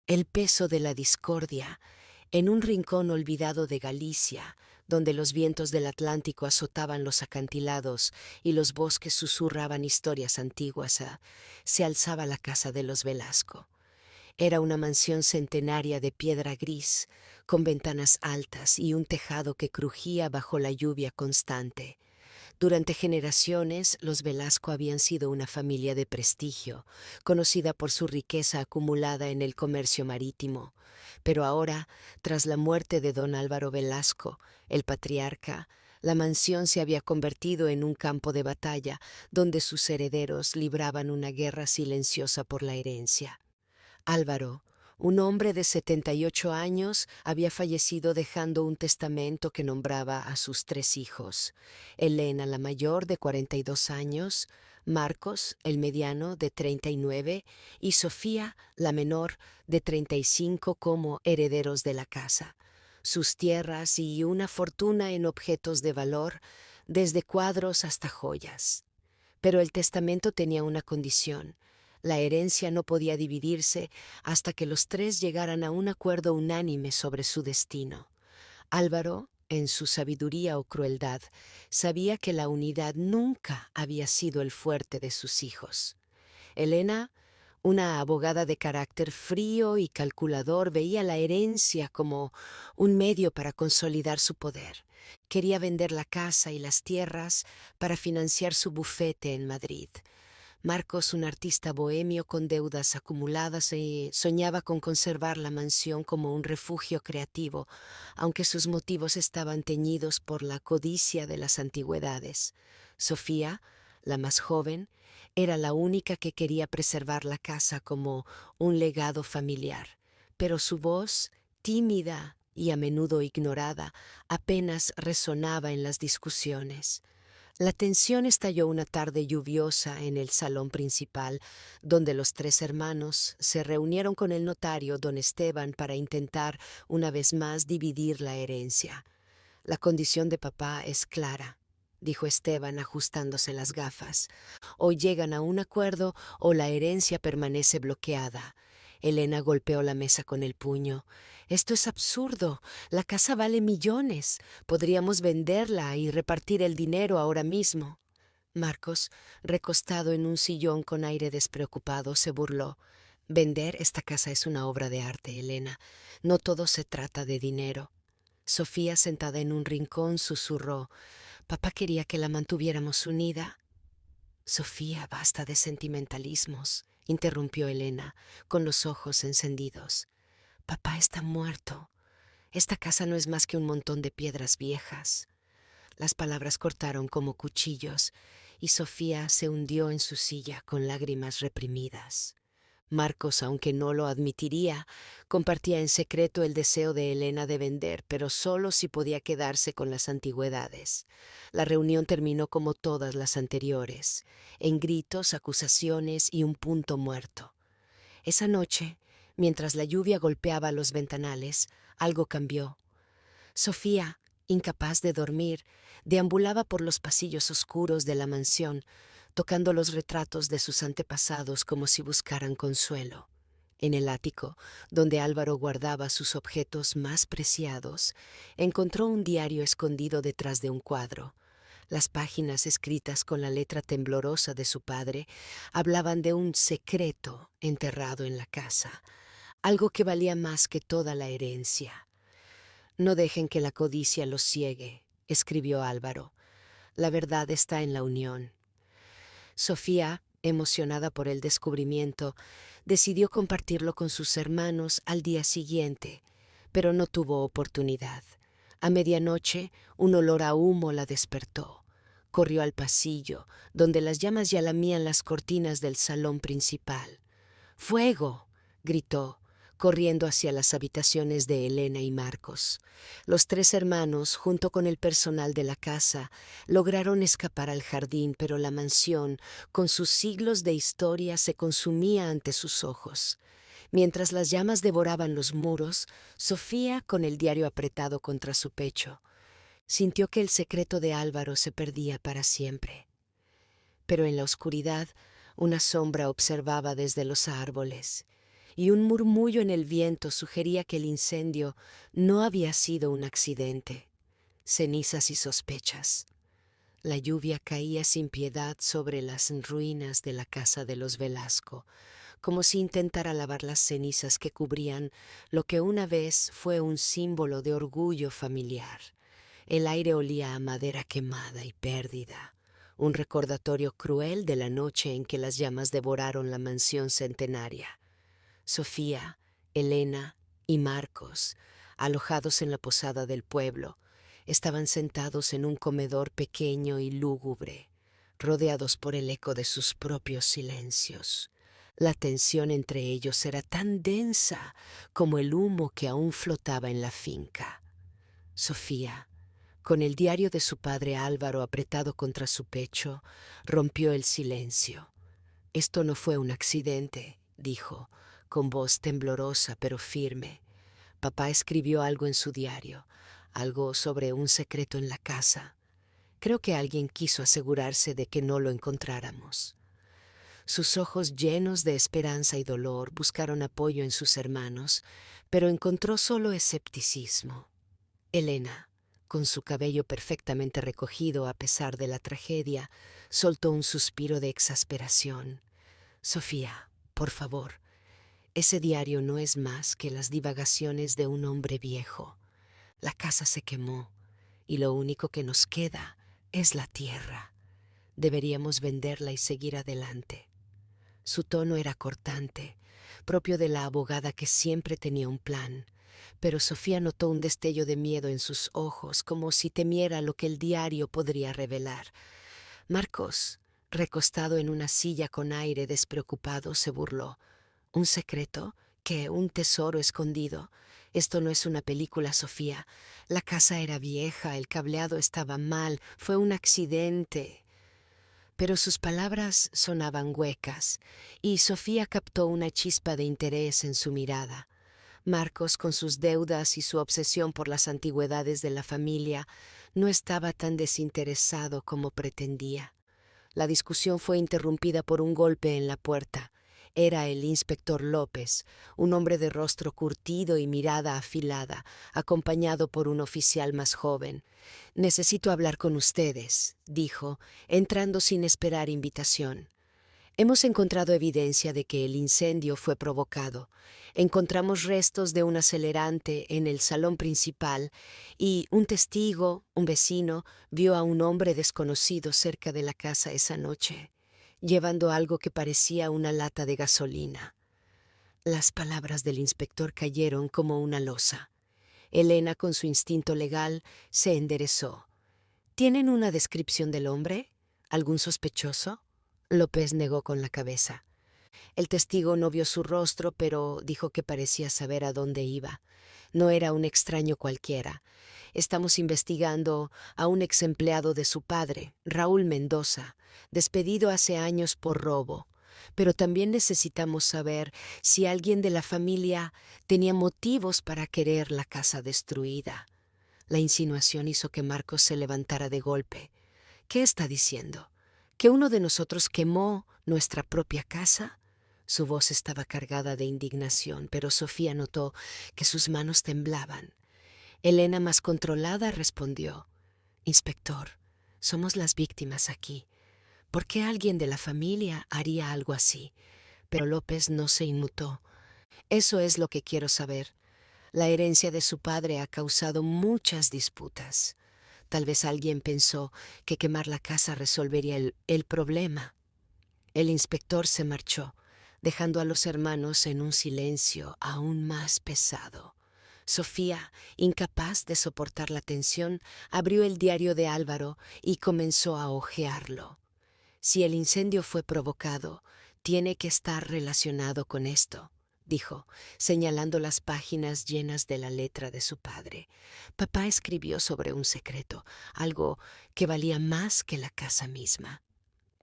El peso de la discordia, en un rincón olvidado de Galicia, donde los vientos del Atlántico azotaban los acantilados y los bosques susurraban historias antiguas, se alzaba la casa de los Velasco. Era una mansión centenaria de piedra gris, con ventanas altas y un tejado que crujía bajo la lluvia constante. Durante generaciones, los Velasco habían sido una familia de prestigio, conocida por su riqueza acumulada en el comercio marítimo. Pero ahora, tras la muerte de don Álvaro Velasco, el patriarca, la mansión se había convertido en un campo de batalla donde sus herederos libraban una guerra silenciosa por la herencia. Álvaro, un hombre de 78 años, había fallecido dejando un testamento que nombraba a sus tres hijos: Elena, la mayor, de 42 años, Marcos, el mediano, de 39, y Sofía, la menor, de 35, como herederos de la casa. Sus tierras y una fortuna en objetos de valor, desde cuadros hasta joyas. Pero el testamento tenía una condición: la herencia no podía dividirse hasta que los tres llegaran a un acuerdo unánime sobre su destino. Álvaro, en su sabiduría o crueldad, sabía que la unidad nunca había sido el fuerte de sus hijos. Elena, una abogada de carácter frío y calculador, veía la herencia como un medio para consolidar su poder. Quería vender la casa y las tierras para financiar su bufete en Madrid. Marcos, un artista bohemio con deudas acumuladas, soñaba con conservar la mansión como un refugio creativo, aunque sus motivos estaban teñidos por la codicia de las antigüedades. Sofía, la más joven, era la única que quería preservar la casa como un legado familiar, pero su voz, tímida y a menudo ignorada, apenas resonaba en las discusiones. La tensión estalló una tarde lluviosa en el salón principal, donde los tres hermanos se reunieron con el notario don Esteban para intentar una vez más dividir la herencia. La condición de papá es clara, dijo Esteban ajustándose las gafas. O llegan a un acuerdo o la herencia permanece bloqueada. Elena golpeó la mesa con el puño. Esto es absurdo. La casa vale millones. Podríamos venderla y repartir el dinero ahora mismo. Marcos, recostado en un sillón con aire despreocupado, se burló. Vender esta casa es una obra de arte, Elena. No todo se trata de dinero. Sofía, sentada en un rincón, susurró: papá quería que la mantuviéramos unida. Sofía, basta de sentimentalismos, interrumpió Elena, con los ojos encendidos. Papá está muerto. Esta casa no es más que un montón de piedras viejas. Las palabras cortaron como cuchillos, y Sofía se hundió en su silla con lágrimas reprimidas. Marcos, aunque no lo admitiría, compartía en secreto el deseo de Elena de vender, pero solo si podía quedarse con las antigüedades. La reunión terminó como todas las anteriores, en gritos, acusaciones y un punto muerto. Esa noche, mientras la lluvia golpeaba los ventanales, algo cambió. Sofía, incapaz de dormir, deambulaba por los pasillos oscuros de la mansión, tocando los retratos de sus antepasados como si buscaran consuelo. En el ático, donde Álvaro guardaba sus objetos más preciados, encontró un diario escondido detrás de un cuadro. Las páginas, escritas con la letra temblorosa de su padre, hablaban de un secreto enterrado en la casa, algo que valía más que toda la herencia. No dejen que la codicia los ciegue, escribió Álvaro. La verdad está en la unión. Sofía, emocionada por el descubrimiento, decidió compartirlo con sus hermanos al día siguiente, pero no tuvo oportunidad. A medianoche, un olor a humo la despertó. Corrió al pasillo, donde las llamas ya lamían las cortinas del salón principal. ¡Fuego!, gritó, corriendo hacia las habitaciones de Elena y Marcos. Los tres hermanos, junto con el personal de la casa, lograron escapar al jardín, pero la mansión, con sus siglos de historia, se consumía ante sus ojos. Mientras las llamas devoraban los muros, Sofía, con el diario apretado contra su pecho, sintió que el secreto de Álvaro se perdía para siempre. Pero en la oscuridad, una sombra observaba desde los árboles, y un murmullo en el viento sugería que el incendio no había sido un accidente. Cenizas y sospechas. La lluvia caía sin piedad sobre las ruinas de la casa de los Velasco, como si intentara lavar las cenizas que cubrían lo que una vez fue un símbolo de orgullo familiar. El aire olía a madera quemada y pérdida, un recordatorio cruel de la noche en que las llamas devoraron la mansión centenaria. Sofía, Elena y Marcos, alojados en la posada del pueblo, estaban sentados en un comedor pequeño y lúgubre, rodeados por el eco de sus propios silencios. La tensión entre ellos era tan densa como el humo que aún flotaba en la finca. Sofía, con el diario de su padre Álvaro apretado contra su pecho, rompió el silencio. «Esto no fue un accidente», dijo, con voz temblorosa pero firme. «Papá escribió algo en su diario, algo sobre un secreto en la casa. Creo que alguien quiso asegurarse de que no lo encontráramos». Sus ojos llenos de esperanza y dolor buscaron apoyo en sus hermanos, pero encontró solo escepticismo. Elena, con su cabello perfectamente recogido a pesar de la tragedia, soltó un suspiro de exasperación. «Sofía, por favor, ese diario no es más que las divagaciones de un hombre viejo. La casa se quemó y lo único que nos queda es la tierra. Deberíamos venderla y seguir adelante». Su tono era cortante, propio de la abogada que siempre tenía un plan, pero Sofía notó un destello de miedo en sus ojos, como si temiera lo que el diario podría revelar. Marcos, recostado en una silla con aire despreocupado, se burló. «¿Un secreto? ¿Qué? ¿Un tesoro escondido? Esto no es una película, Sofía. La casa era vieja, el cableado estaba mal, fue un accidente». Pero sus palabras sonaban huecas, y Sofía captó una chispa de interés en su mirada. Marcos, con sus deudas y su obsesión por las antigüedades de la familia, no estaba tan desinteresado como pretendía. La discusión fue interrumpida por un golpe en la puerta. Era el inspector López, un hombre de rostro curtido y mirada afilada, acompañado por un oficial más joven. «Necesito hablar con ustedes», dijo, entrando sin esperar invitación. «Hemos encontrado evidencia de que el incendio fue provocado. Encontramos restos de un acelerante en el salón principal y un testigo, un vecino, vio a un hombre desconocido cerca de la casa esa noche, llevando algo que parecía una lata de gasolina». Las palabras del inspector cayeron como una losa. Elena, con su instinto legal, se enderezó. «¿Tienen una descripción del hombre? ¿Algún sospechoso?». López negó con la cabeza. El testigo no vio su rostro, pero dijo que parecía saber a dónde iba. No era un extraño cualquiera. «Estamos investigando a un ex empleado de su padre, Raúl Mendoza, despedido hace años por robo. Pero también necesitamos saber si alguien de la familia tenía motivos para querer la casa destruida». La insinuación hizo que Marcos se levantara de golpe. «¿Qué está diciendo? ¿Que uno de nosotros quemó nuestra propia casa?». Su voz estaba cargada de indignación, pero Sofía notó que sus manos temblaban. Elena, más controlada, respondió: «Inspector, somos las víctimas aquí. ¿Por qué alguien de la familia haría algo así?». Pero López no se inmutó. «Eso es lo que quiero saber. La herencia de su padre ha causado muchas disputas. Tal vez alguien pensó que quemar la casa resolvería el problema». El inspector se marchó, dejando a los hermanos en un silencio aún más pesado. Sofía, incapaz de soportar la tensión, abrió el diario de Álvaro y comenzó a hojearlo. «Si el incendio fue provocado, tiene que estar relacionado con esto», dijo, señalando las páginas llenas de la letra de su padre. «Papá escribió sobre un secreto, algo que valía más que la casa misma».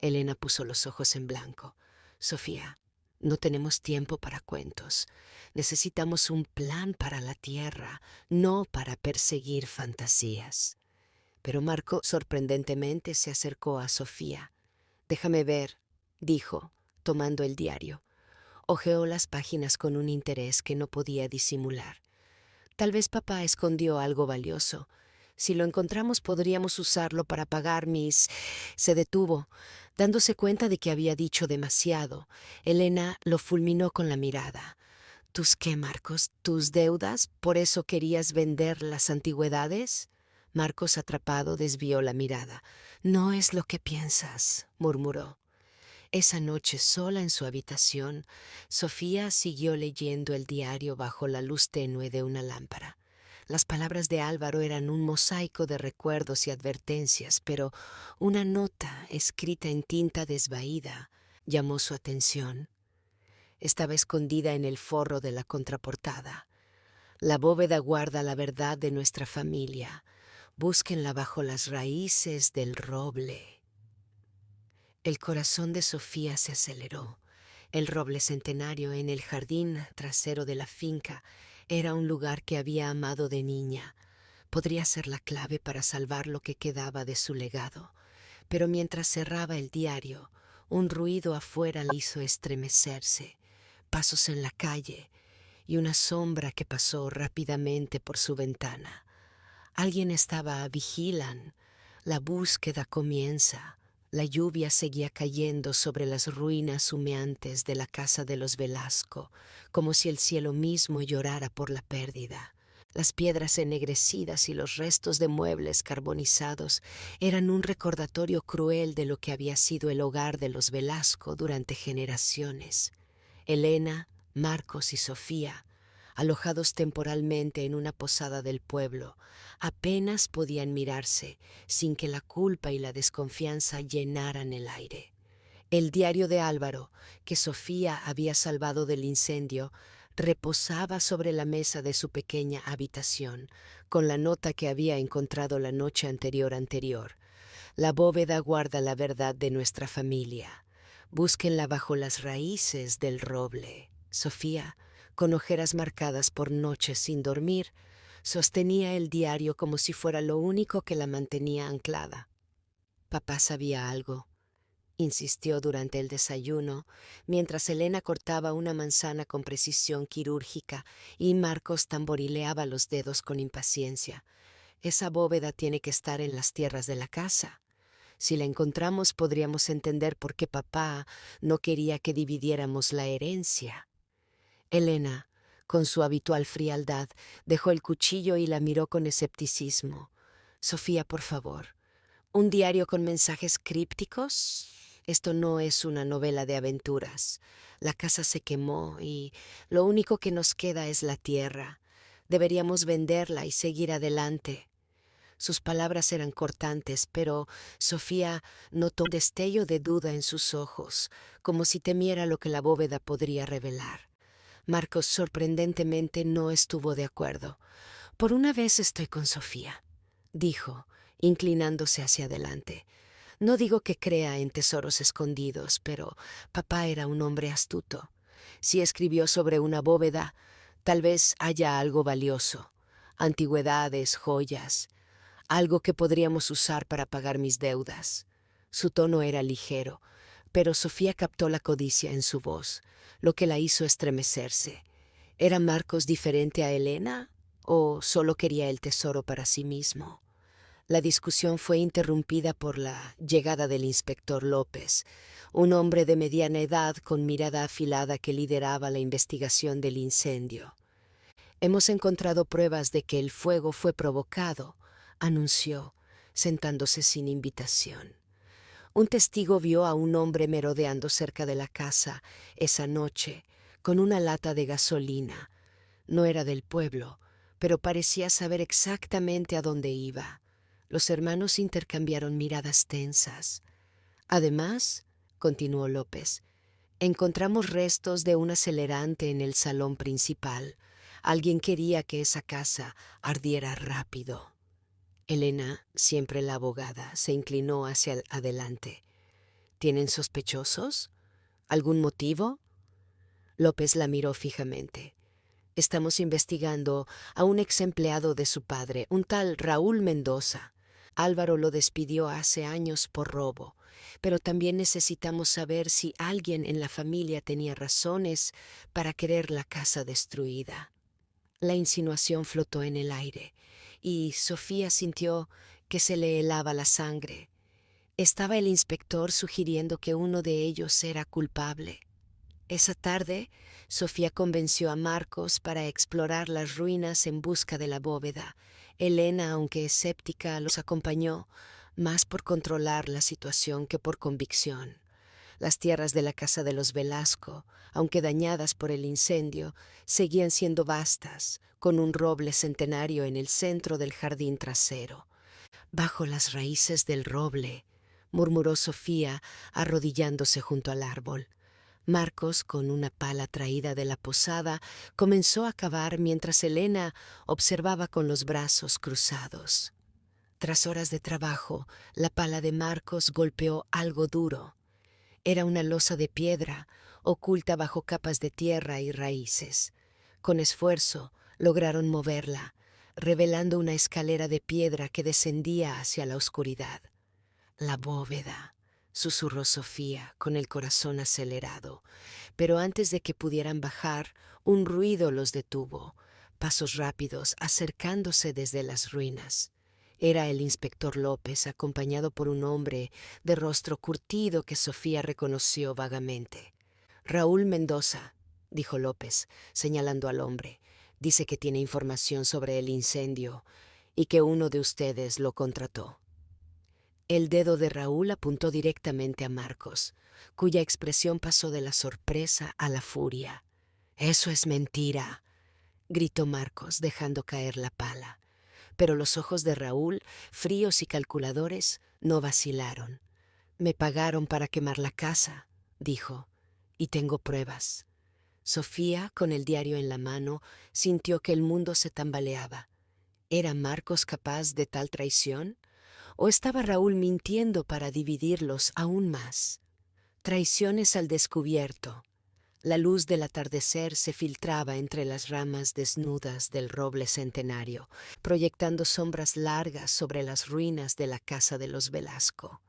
Elena puso los ojos en blanco. «Sofía, no tenemos tiempo para cuentos. Necesitamos un plan para la tierra, no para perseguir fantasías». Pero Marco sorprendentemente se acercó a Sofía. «Déjame ver», dijo, tomando el diario. Hojeó las páginas con un interés que no podía disimular. Tal vez papá escondió algo valioso. Si lo encontramos podríamos usarlo para pagar mis... Se detuvo, dándose cuenta de que había dicho demasiado. Elena lo fulminó con la mirada. ¿Tus qué, Marcos? ¿Tus deudas? ¿Por eso querías vender las antigüedades? Marcos, atrapado, desvió la mirada. No es lo que piensas, murmuró. Esa noche, sola en su habitación, Sofía siguió leyendo el diario bajo la luz tenue de una lámpara. Las palabras de Álvaro eran un mosaico de recuerdos y advertencias, pero una nota escrita en tinta desvaída llamó su atención. Estaba escondida en el forro de la contraportada. La bóveda guarda la verdad de nuestra familia. Búsquenla bajo las raíces del roble. El corazón de Sofía se aceleró. El roble centenario en el jardín trasero de la finca era un lugar que había amado de niña. Podría ser la clave para salvar lo que quedaba de su legado. Pero mientras cerraba el diario, un ruido afuera le hizo estremecerse. Pasos en la calle y una sombra que pasó rápidamente por su ventana. Alguien estaba vigilan. La búsqueda comienza. La lluvia seguía cayendo sobre las ruinas humeantes de la casa de los Velasco, como si el cielo mismo llorara por la pérdida. Las piedras ennegrecidas y los restos de muebles carbonizados eran un recordatorio cruel de lo que había sido el hogar de los Velasco durante generaciones. Elena, Marcos y Sofía, alojados temporalmente en una posada del pueblo, apenas podían mirarse sin que la culpa y la desconfianza llenaran el aire. El diario de Álvaro, que Sofía había salvado del incendio, reposaba sobre la mesa de su pequeña habitación, con la nota que había encontrado la noche anterior. La bóveda guarda la verdad de nuestra familia. Búsquenla bajo las raíces del roble. Sofía, con ojeras marcadas por noches sin dormir, sostenía el diario como si fuera lo único que la mantenía anclada. Papá sabía algo, insistió durante el desayuno, mientras Elena cortaba una manzana con precisión quirúrgica y Marcos tamborileaba los dedos con impaciencia. Esa bóveda tiene que estar en las tierras de la casa. Si la encontramos podríamos entender por qué papá no quería que dividiéramos la herencia. Elena, con su habitual frialdad, dejó el cuchillo y la miró con escepticismo. Sofía, por favor, ¿un diario con mensajes crípticos? Esto no es una novela de aventuras. La casa se quemó y lo único que nos queda es la tierra. Deberíamos venderla y seguir adelante. Sus palabras eran cortantes, pero Sofía notó un destello de duda en sus ojos, como si temiera lo que la bóveda podría revelar. Marcos sorprendentemente no estuvo de acuerdo. Por una vez estoy con Sofía, dijo, inclinándose hacia adelante. No digo que crea en tesoros escondidos, pero papá era un hombre astuto. Si escribió sobre una bóveda, tal vez haya algo valioso, antigüedades, joyas, algo que podríamos usar para pagar mis deudas. Su tono era ligero, pero Sofía captó la codicia en su voz, lo que la hizo estremecerse. ¿Era Marcos diferente a Elena o solo quería el tesoro para sí mismo? La discusión fue interrumpida por la llegada del inspector López, un hombre de mediana edad con mirada afilada que lideraba la investigación del incendio. Hemos encontrado pruebas de que el fuego fue provocado, anunció, sentándose sin invitación. Un testigo vio a un hombre merodeando cerca de la casa esa noche con una lata de gasolina. No era del pueblo, pero parecía saber exactamente a dónde iba. Los hermanos intercambiaron miradas tensas. Además, continuó López, encontramos restos de un acelerante en el salón principal. Alguien quería que esa casa ardiera rápido. Elena, siempre la abogada, se inclinó hacia adelante. ¿Tienen sospechosos? ¿Algún motivo? López la miró fijamente. Estamos investigando a un ex empleado de su padre, un tal Raúl Mendoza. Álvaro lo despidió hace años por robo. pero también necesitamos saber si alguien en la familia tenía razones para querer la casa destruida. La insinuación flotó en el aire, y Sofía sintió que se le helaba la sangre. Estaba el inspector sugiriendo que uno de ellos era culpable. Esa tarde, Sofía convenció a Marcos para explorar las ruinas en busca de la bóveda. Elena, aunque escéptica, los acompañó, más por controlar la situación que por convicción. Las tierras de la casa de los Velasco, aunque dañadas por el incendio, seguían siendo vastas, con un roble centenario en el centro del jardín trasero. Bajo las raíces del roble, murmuró Sofía, arrodillándose junto al árbol. Marcos, con una pala traída de la posada, comenzó a cavar mientras Elena observaba con los brazos cruzados. Tras horas de trabajo, la pala de Marcos golpeó algo duro. Era una losa de piedra, oculta bajo capas de tierra y raíces. Con esfuerzo, lograron moverla, revelando una escalera de piedra que descendía hacia la oscuridad. La bóveda, susurró Sofía, con el corazón acelerado. Pero antes de que pudieran bajar, un ruido los detuvo, pasos rápidos acercándose desde las ruinas. Era el inspector López, acompañado por un hombre de rostro curtido que Sofía reconoció vagamente. Raúl Mendoza, dijo López, señalando al hombre. Dice que tiene información sobre el incendio y que uno de ustedes lo contrató. El dedo de Raúl apuntó directamente a Marcos, cuya expresión pasó de la sorpresa a la furia. «Eso es mentira», gritó Marcos, dejando caer la pala. Pero los ojos de Raúl, fríos y calculadores, no vacilaron. «Me pagaron para quemar la casa», dijo, «y tengo pruebas». Sofía, con el diario en la mano, sintió que el mundo se tambaleaba. ¿Era Marcos capaz de tal traición? ¿O estaba Raúl mintiendo para dividirlos aún más? Traiciones al descubierto. La luz del atardecer se filtraba entre las ramas desnudas del roble centenario, proyectando sombras largas sobre las ruinas de la casa de los Velasco.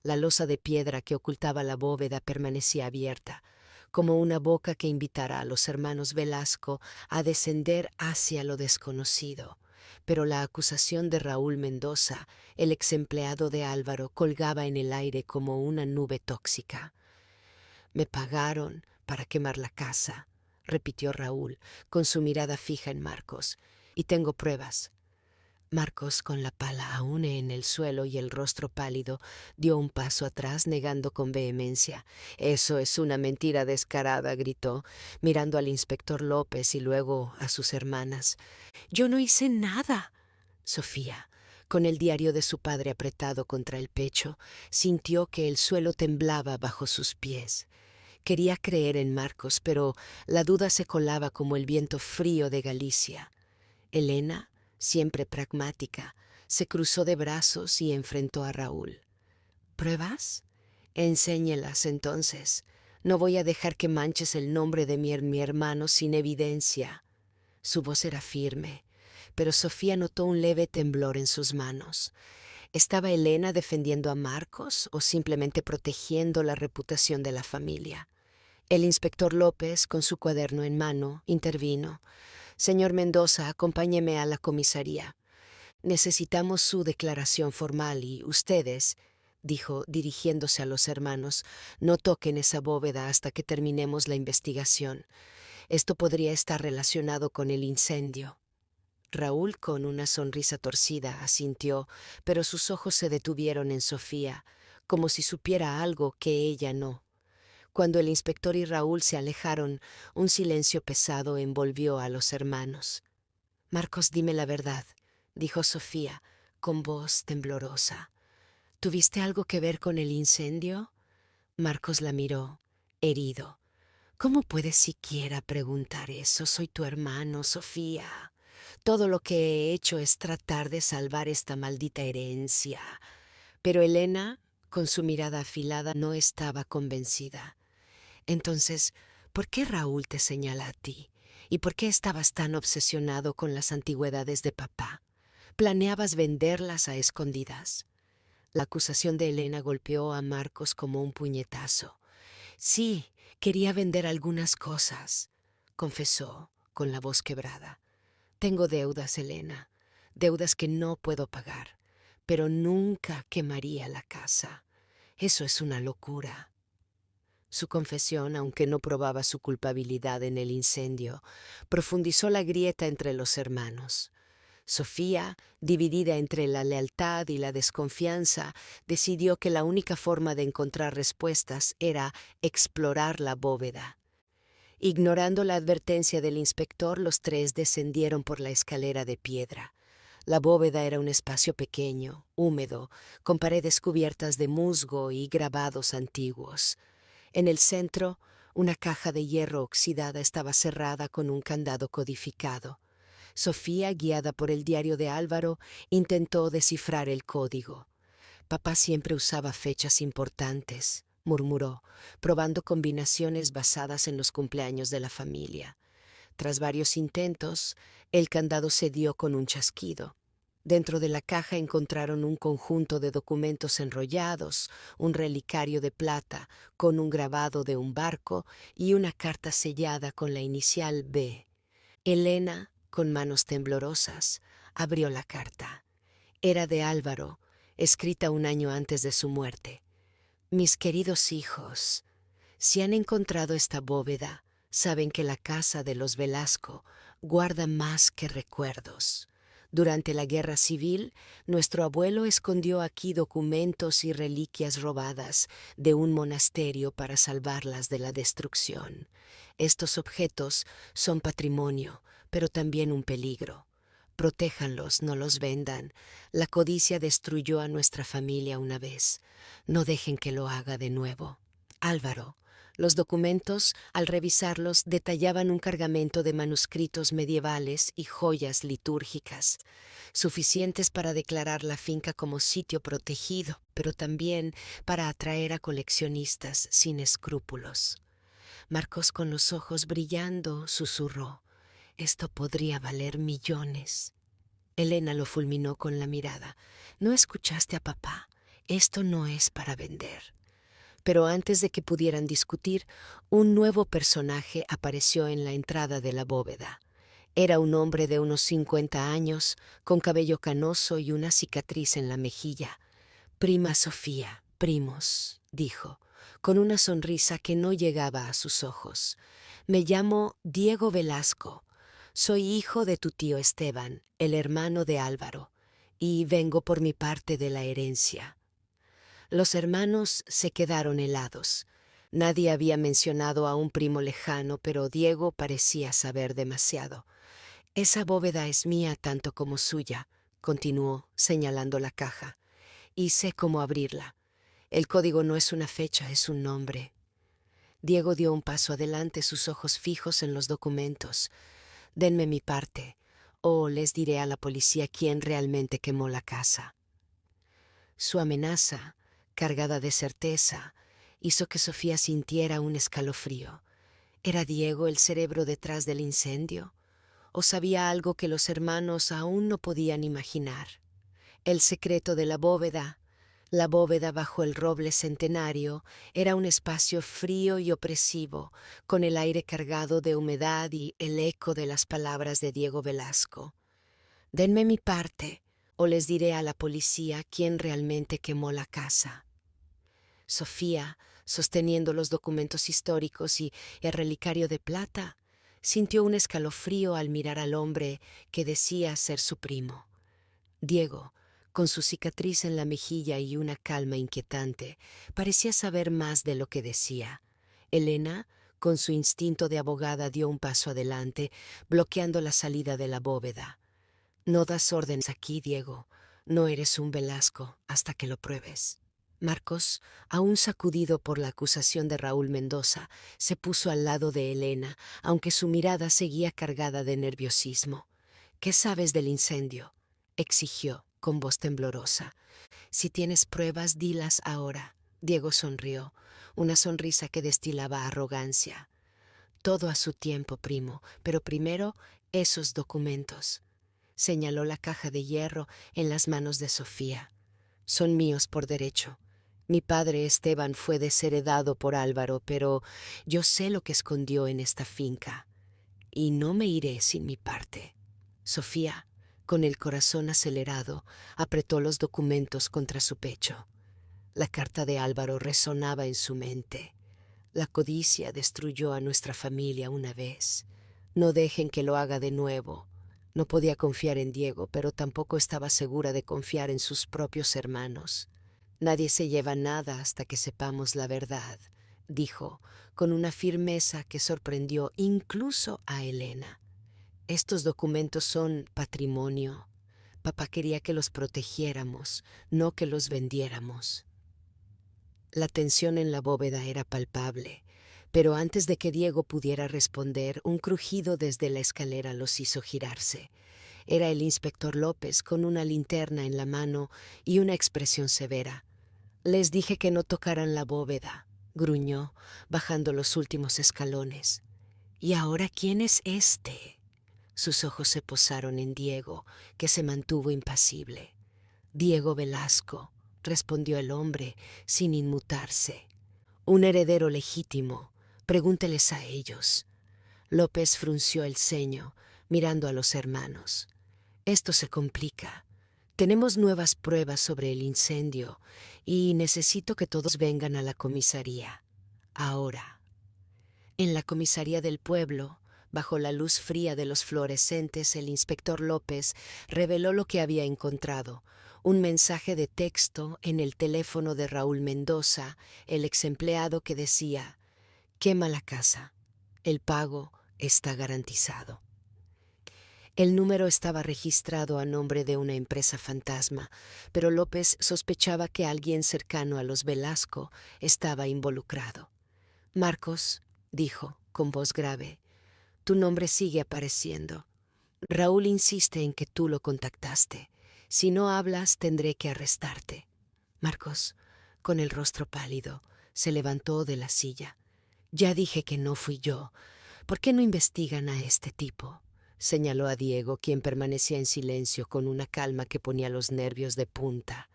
La losa de piedra que ocultaba la bóveda permanecía abierta, como una boca que invitara a los hermanos Velasco a descender hacia lo desconocido. Pero la acusación de Raúl Mendoza, el ex empleado de Álvaro, colgaba en el aire como una nube tóxica. «Me pagaron para quemar la casa», repitió Raúl, con su mirada fija en Marcos, «y tengo pruebas». Marcos, con la pala aún en el suelo y el rostro pálido, dio un paso atrás, negando con vehemencia. «Eso es una mentira descarada», gritó, mirando al inspector López y luego a sus hermanas. «Yo no hice nada». Sofía, con el diario de su padre apretado contra el pecho, sintió que el suelo temblaba bajo sus pies. Quería creer en Marcos, pero la duda se colaba como el viento frío de Galicia. Elena, siempre pragmática, se cruzó de brazos y enfrentó a Raúl. «¿Pruebas? Enséñelas entonces. No voy a dejar que manches el nombre de mi hermano sin evidencia». Su voz era firme, pero Sofía notó un leve temblor en sus manos. ¿Estaba Elena defendiendo a Marcos o simplemente protegiendo la reputación de la familia? El inspector López, con su cuaderno en mano, intervino. «Señor Mendoza, acompáñeme a la comisaría. Necesitamos su declaración formal y ustedes», dijo, dirigiéndose a los hermanos, «no toquen esa bóveda hasta que terminemos la investigación. Esto podría estar relacionado con el incendio». Raúl, con una sonrisa torcida, asintió, pero sus ojos se detuvieron en Sofía, como si supiera algo que ella no. Cuando el inspector y Raúl se alejaron, un silencio pesado envolvió a los hermanos. «Marcos, dime la verdad», dijo Sofía, con voz temblorosa. «¿Tuviste algo que ver con el incendio?» Marcos la miró, herido. «¿Cómo puedes siquiera preguntar eso? Soy tu hermano, Sofía. Todo lo que he hecho es tratar de salvar esta maldita herencia». Pero Elena, con su mirada afilada, no estaba convencida. «Entonces, ¿por qué Raúl te señala a ti? ¿Y por qué estabas tan obsesionado con las antigüedades de papá? ¿Planeabas venderlas a escondidas?» La acusación de Elena golpeó a Marcos como un puñetazo. Sí, quería vender algunas cosas, confesó con la voz quebrada. Tengo deudas, Elena, deudas que no puedo pagar, pero nunca quemaría la casa. Eso es una locura. Su confesión, aunque no probaba su culpabilidad en el incendio, profundizó la grieta entre los hermanos. Sofía, dividida entre la lealtad y la desconfianza, decidió que la única forma de encontrar respuestas era explorar la bóveda. Ignorando la advertencia del inspector, los tres descendieron por la escalera de piedra. La bóveda era un espacio pequeño, húmedo, con paredes cubiertas de musgo y grabados antiguos. En el centro, una caja de hierro oxidada estaba cerrada con un candado codificado. Sofía, guiada por el diario de Álvaro, intentó descifrar el código. Papá siempre usaba fechas importantes, murmuró, probando combinaciones basadas en los cumpleaños de la familia. Tras varios intentos, el candado cedió con un chasquido. Dentro de la caja encontraron un conjunto de documentos enrollados, un relicario de plata con un grabado de un barco y una carta sellada con la inicial B. Elena, con manos temblorosas, abrió la carta. Era de Álvaro, escrita un año antes de su muerte. Mis queridos hijos, si han encontrado esta bóveda, saben que la casa de los Velasco guarda más que recuerdos. Durante la Guerra Civil, nuestro abuelo escondió aquí documentos y reliquias robadas de un monasterio para salvarlas de la destrucción. Estos objetos son patrimonio, pero también un peligro. Protéjanlos, no los vendan. La codicia destruyó a nuestra familia una vez. No dejen que lo haga de nuevo. Álvaro. Los documentos, al revisarlos, detallaban un cargamento de manuscritos medievales y joyas litúrgicas, suficientes para declarar la finca como sitio protegido, pero también para atraer a coleccionistas sin escrúpulos. Marcos, con los ojos brillando, susurró: «Esto podría valer millones». Elena lo fulminó con la mirada. «¿No escuchaste a papá? Esto no es para vender». Pero antes de que pudieran discutir, un nuevo personaje apareció en la entrada de la bóveda. Era un hombre de unos 50 años, con cabello canoso y una cicatriz en la mejilla. «Prima Sofía, primos», dijo, con una sonrisa que no llegaba a sus ojos. «Me llamo Diego Velasco. Soy hijo de tu tío Esteban, el hermano de Álvaro, y vengo por mi parte de la herencia». Los hermanos se quedaron helados. Nadie había mencionado a un primo lejano, pero Diego parecía saber demasiado. «Esa bóveda es mía tanto como suya», continuó, señalando la caja, «y sé cómo abrirla. El código no es una fecha, es un nombre». Diego dio un paso adelante, sus ojos fijos en los documentos. «Denme mi parte, o les diré a la policía quién realmente quemó la casa». Su amenaza, cargada de certeza, hizo que Sofía sintiera un escalofrío. ¿Era Diego el cerebro detrás del incendio? ¿O sabía algo que los hermanos aún no podían imaginar? El secreto de la bóveda bajo el roble centenario, era un espacio frío y opresivo, con el aire cargado de humedad y el eco de las palabras de Diego Velasco. «Denme mi parte, o les diré a la policía quién realmente quemó la casa». Sofía, sosteniendo los documentos históricos y el relicario de plata, sintió un escalofrío al mirar al hombre que decía ser su primo. Diego, con su cicatriz en la mejilla y una calma inquietante, parecía saber más de lo que decía. Elena, con su instinto de abogada, dio un paso adelante, bloqueando la salida de la bóveda. «No das órdenes aquí, Diego. No eres un Velasco hasta que lo pruebes». Marcos, aún sacudido por la acusación de Raúl Mendoza, se puso al lado de Elena, aunque su mirada seguía cargada de nerviosismo. «¿Qué sabes del incendio?», exigió, con voz temblorosa. «Si tienes pruebas, dilas ahora». Diego sonrió, una sonrisa que destilaba arrogancia. «Todo a su tiempo, primo, pero primero esos documentos». Señaló la caja de hierro en las manos de Sofía. Son míos por derecho. Mi padre Esteban fue desheredado por Álvaro, pero yo sé lo que escondió en esta finca, y no me iré sin mi parte. Sofía, con el corazón acelerado, apretó los documentos contra su pecho. La carta de Álvaro resonaba en su mente. La codicia destruyó a nuestra familia una vez. No dejen que lo haga de nuevo. No podía confiar en Diego, pero tampoco estaba segura de confiar en sus propios hermanos. Nadie se lleva nada hasta que sepamos la verdad, dijo, con una firmeza que sorprendió incluso a Elena. Estos documentos son patrimonio. Papá quería que los protegiéramos, no que los vendiéramos. La tensión en la bóveda era palpable, pero antes de que Diego pudiera responder, un crujido desde la escalera los hizo girarse. Era el inspector López con una linterna en la mano y una expresión severa. Les dije que no tocaran la bóveda, gruñó, bajando los últimos escalones. ¿Y ahora quién es este? Sus ojos se posaron en Diego, que se mantuvo impasible. Diego Velasco, respondió el hombre, sin inmutarse. Un heredero legítimo. Pregúnteles a ellos. López frunció el ceño, mirando a los hermanos. Esto se complica. Tenemos nuevas pruebas sobre el incendio y necesito que todos vengan a la comisaría. Ahora. En la comisaría del pueblo, bajo la luz fría de los fluorescentes, el inspector López reveló lo que había encontrado: un mensaje de texto en el teléfono de Raúl Mendoza, el exempleado, que decía: «Quema la casa. El pago está garantizado». El número estaba registrado a nombre de una empresa fantasma, pero López sospechaba que alguien cercano a los Velasco estaba involucrado. «Marcos», dijo, con voz grave, «tu nombre sigue apareciendo. Raúl insiste en que tú lo contactaste. Si no hablas, tendré que arrestarte». Marcos, con el rostro pálido, se levantó de la silla. «Ya dije que no fui yo. ¿Por qué no investigan a este tipo?», señaló a Diego, quien permanecía en silencio con una calma que ponía los nervios de punta.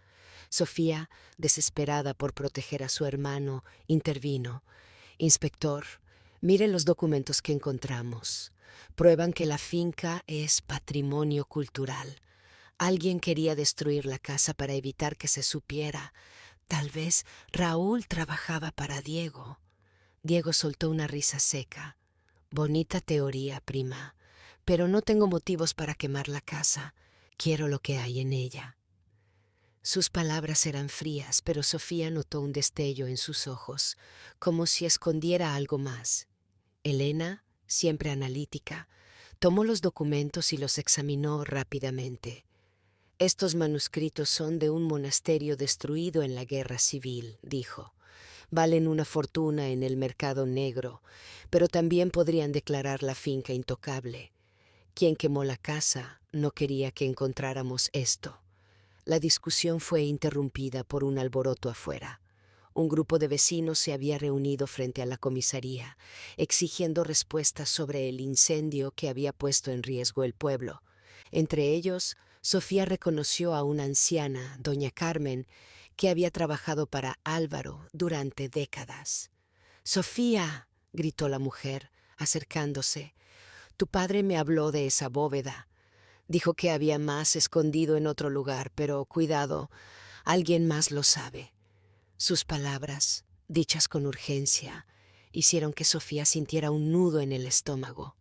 Sofía, desesperada por proteger a su hermano, intervino. «Inspector, mire los documentos que encontramos. Prueban que la finca es patrimonio cultural. Alguien quería destruir la casa para evitar que se supiera. Tal vez Raúl trabajaba para Diego». Diego soltó una risa seca. «Bonita teoría, prima, pero no tengo motivos para quemar la casa. Quiero lo que hay en ella». Sus palabras eran frías, pero Sofía notó un destello en sus ojos, como si escondiera algo más. Elena, siempre analítica, tomó los documentos y los examinó rápidamente. «Estos manuscritos son de un monasterio destruido en la guerra civil», dijo. «Valen una fortuna en el mercado negro, pero también podrían declarar la finca intocable. Quien quemó la casa no quería que encontráramos esto». La discusión fue interrumpida por un alboroto afuera. Un grupo de vecinos se había reunido frente a la comisaría, exigiendo respuestas sobre el incendio que había puesto en riesgo el pueblo. Entre ellos, Sofía reconoció a una anciana, doña Carmen, que había trabajado para Álvaro durante décadas. «Sofía», gritó la mujer, acercándose, «tu padre me habló de esa bóveda. Dijo que había más escondido en otro lugar, pero cuidado, alguien más lo sabe». Sus palabras, dichas con urgencia, hicieron que Sofía sintiera un nudo en el estómago.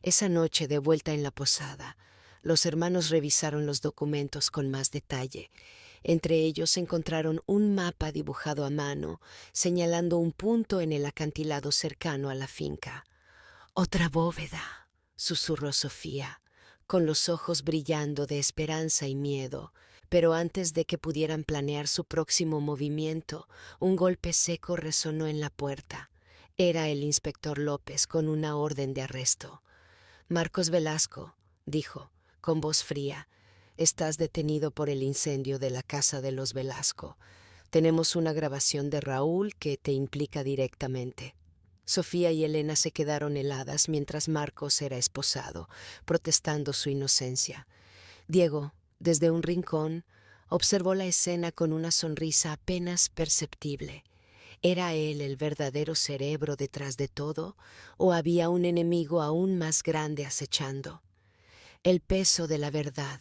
Esa noche, de vuelta en la posada, los hermanos revisaron los documentos con más detalle. Entre ellos encontraron un mapa dibujado a mano, señalando un punto en el acantilado cercano a la finca. «Otra bóveda», susurró Sofía, con los ojos brillando de esperanza y miedo. Pero antes de que pudieran planear su próximo movimiento, un golpe seco resonó en la puerta. Era el inspector López con una orden de arresto. «Marcos Velasco», dijo, con voz fría, «estás detenido por el incendio de la casa de los Velasco. Tenemos una grabación de Raúl que te implica directamente». Sofía y Elena se quedaron heladas mientras Marcos era esposado, protestando su inocencia. Diego, desde un rincón, Observó la escena con una sonrisa apenas perceptible. ¿Era él el verdadero cerebro detrás de todo, o había un enemigo aún más grande acechando? El peso de la verdad.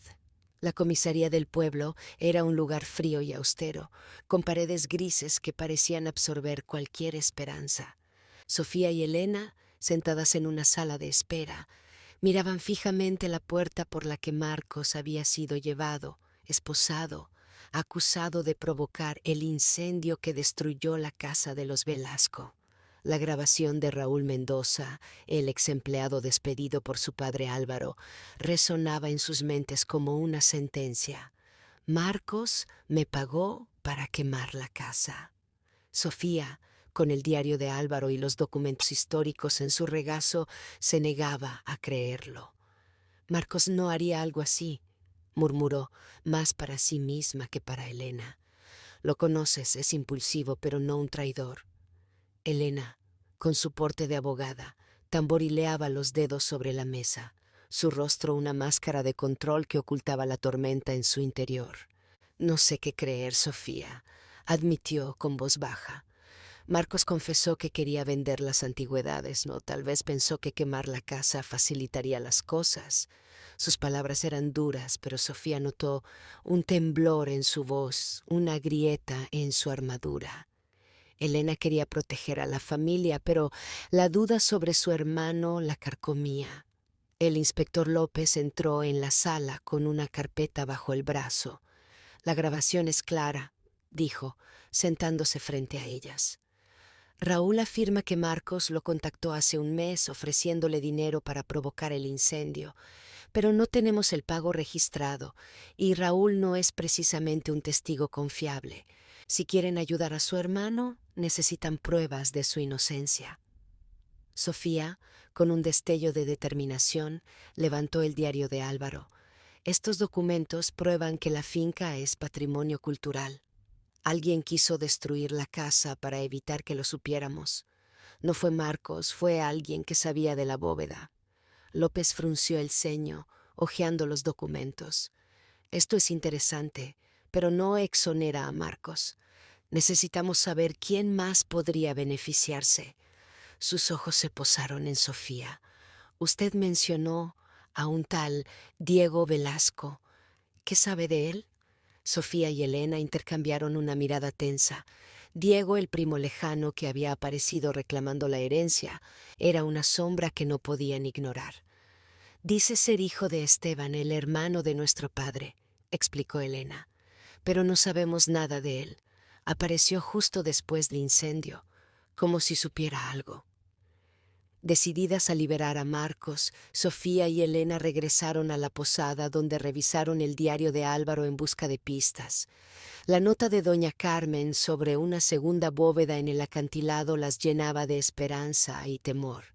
La comisaría del pueblo era un lugar frío y austero, con paredes grises que parecían absorber cualquier esperanza. Sofía y Elena, sentadas en una sala de espera, miraban fijamente la puerta por la que Marcos había sido llevado, esposado, acusado de provocar el incendio que destruyó la casa de los Velasco. La grabación de Raúl Mendoza, el ex empleado despedido por su padre Álvaro, resonaba en sus mentes como una sentencia. Marcos me pagó para quemar la casa. Sofía, con el diario de Álvaro y los documentos históricos en su regazo, se negaba a creerlo. Marcos no haría algo así, murmuró, más para sí misma que para Elena. Lo conoces, es impulsivo, pero no un traidor. Elena, con su porte de abogada, tamborileaba los dedos sobre la mesa, su rostro una máscara de control que ocultaba la tormenta en su interior. No sé qué creer, Sofía, admitió con voz baja. Marcos confesó que quería vender las antigüedades, ¿no? Tal vez pensó que quemar la casa facilitaría las cosas. Sus palabras eran duras, pero Sofía notó un temblor en su voz, una grieta en su armadura. Elena quería proteger a la familia, pero la duda sobre su hermano la carcomía. El inspector López entró en la sala con una carpeta bajo el brazo. La grabación es clara, dijo, sentándose frente a ellas. Raúl afirma que Marcos lo contactó hace un mes ofreciéndole dinero para provocar el incendio, pero no tenemos el pago registrado y Raúl no es precisamente un testigo confiable. Si quieren ayudar a su hermano, necesitan pruebas de su inocencia. Sofía, con un destello de determinación, levantó el diario de Álvaro. Estos documentos prueban que la finca es patrimonio cultural. Alguien quiso destruir la casa para evitar que lo supiéramos. No fue Marcos, fue alguien que sabía de la bóveda. López frunció el ceño, hojeando los documentos. Esto es interesante, pero no exonera a Marcos. Necesitamos saber quién más podría beneficiarse. Sus ojos se posaron en Sofía. Usted mencionó a un tal Diego Velasco. ¿Qué sabe de él? Sofía y Elena intercambiaron una mirada tensa. Diego, el primo lejano que había aparecido reclamando la herencia, era una sombra que no podían ignorar. Dice ser hijo de Esteban, el hermano de nuestro padre, explicó Elena. Pero no sabemos nada de él. Apareció justo después del incendio, como si supiera algo. Decididas a liberar a Marcos, Sofía y Elena regresaron a la posada donde revisaron el diario de Álvaro en busca de pistas. La nota de doña Carmen sobre una segunda bóveda en el acantilado las llenaba de esperanza y temor.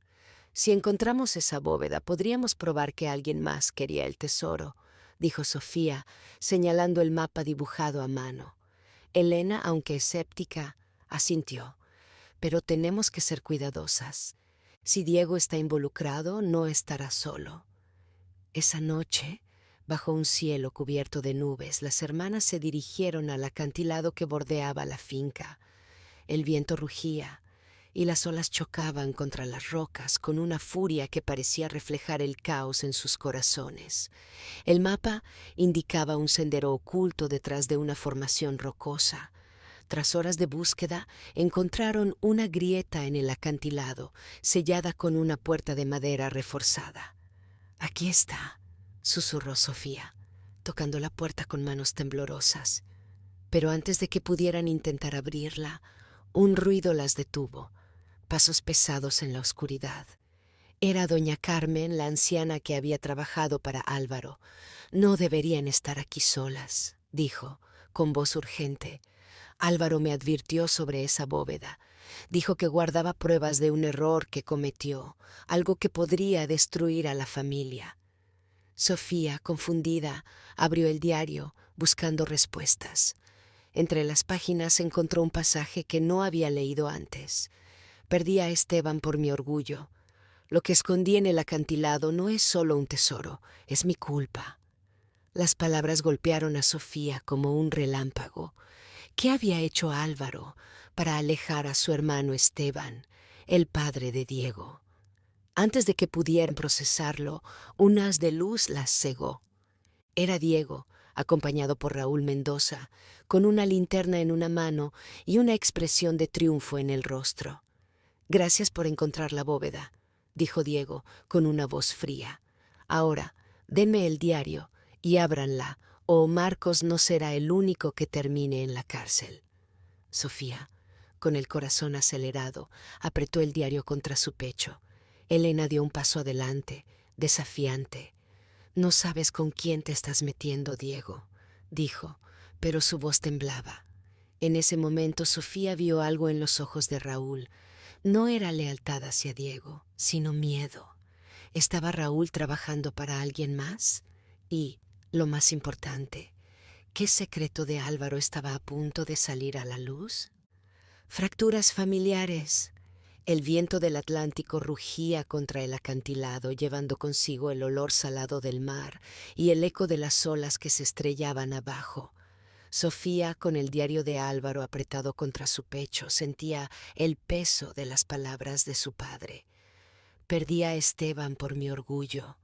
Si encontramos esa bóveda, podríamos probar que alguien más quería el tesoro, dijo Sofía, señalando el mapa dibujado a mano. Elena, aunque escéptica, asintió. Pero tenemos que ser cuidadosas. Si Diego está involucrado, no estará solo. Esa noche, bajo un cielo cubierto de nubes, las hermanas se dirigieron al acantilado que bordeaba la finca. El viento rugía y las olas chocaban contra las rocas con una furia que parecía reflejar el caos en sus corazones. El mapa indicaba un sendero oculto detrás de una formación rocosa. Tras horas de búsqueda, encontraron una grieta en el acantilado, sellada con una puerta de madera reforzada. «Aquí está», susurró Sofía, tocando la puerta con manos temblorosas. Pero antes de que pudieran intentar abrirla, un ruido las detuvo, pasos pesados en la oscuridad. Era doña Carmen, la anciana que había trabajado para Álvaro. «No deberían estar aquí solas», dijo, con voz urgente. Álvaro me advirtió sobre esa bóveda. Dijo que guardaba pruebas de un error que cometió, algo que podría destruir a la familia. Sofía, confundida, abrió el diario, buscando respuestas. Entre las páginas encontró un pasaje que no había leído antes. Perdí a Esteban por mi orgullo. Lo que escondí en el acantilado no es solo un tesoro, es mi culpa. Las palabras golpearon a Sofía como un relámpago. ¿Qué había hecho Álvaro para alejar a su hermano Esteban, el padre de Diego? Antes de que pudieran procesarlo, un haz de luz las cegó. Era Diego, acompañado por Raúl Mendoza, con una linterna en una mano y una expresión de triunfo en el rostro. «Gracias por encontrar la bóveda», dijo Diego con una voz fría. «Ahora, denme el diario y ábranla, o Marcos no será el único que termine en la cárcel». Sofía, con el corazón acelerado, apretó el diario contra su pecho. Elena dio un paso adelante, desafiante. «No sabes con quién te estás metiendo, Diego», dijo, pero su voz temblaba. En ese momento Sofía vio algo en los ojos de Raúl. No era lealtad hacia Diego, sino miedo. ¿Estaba Raúl trabajando para alguien más? Y, lo más importante, ¿qué secreto de Álvaro estaba a punto de salir a la luz? Fracturas familiares. El viento del Atlántico rugía contra el acantilado, llevando consigo el olor salado del mar y el eco de las olas que se estrellaban abajo. Sofía, con el diario de Álvaro apretado contra su pecho, sentía el peso de las palabras de su padre. «Perdí a Esteban por mi orgullo.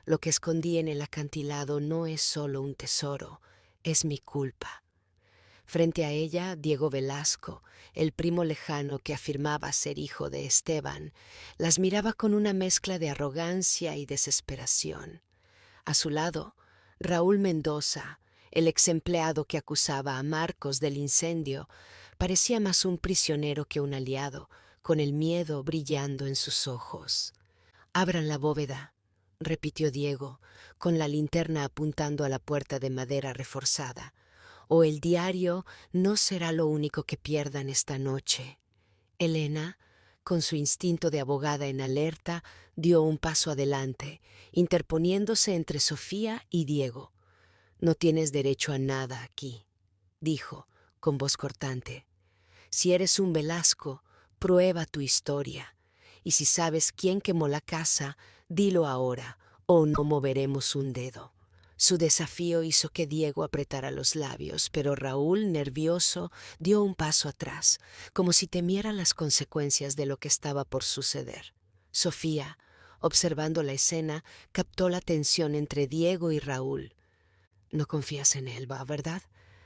Lo que escondí en el acantilado no es solo un tesoro, es mi culpa». Frente a ella, Diego Velasco, el primo lejano que afirmaba ser hijo de Esteban, las miraba con una mezcla de arrogancia y desesperación. A su lado, Raúl Mendoza, el ex empleado que acusaba a Marcos del incendio, parecía más un prisionero que un aliado, con el miedo brillando en sus ojos. «Abran la bóveda», repitió Diego, con la linterna apuntando a la puerta de madera reforzada. «O el diario no será lo único que pierdan esta noche». Elena, con su instinto de abogada en alerta, dio un paso adelante, interponiéndose entre Sofía y Diego. «No tienes derecho a nada aquí», dijo, con voz cortante. «Si eres un Velasco, prueba tu historia. Y si sabes quién quemó la casa, dilo ahora, o no moveremos un dedo». Su desafío hizo que Diego apretara los labios, pero Raúl, nervioso, dio un paso atrás, como si temiera las consecuencias de lo que estaba por suceder. Sofía, observando la escena, captó la tensión entre Diego y Raúl. «No confías en él, ¿verdad?»,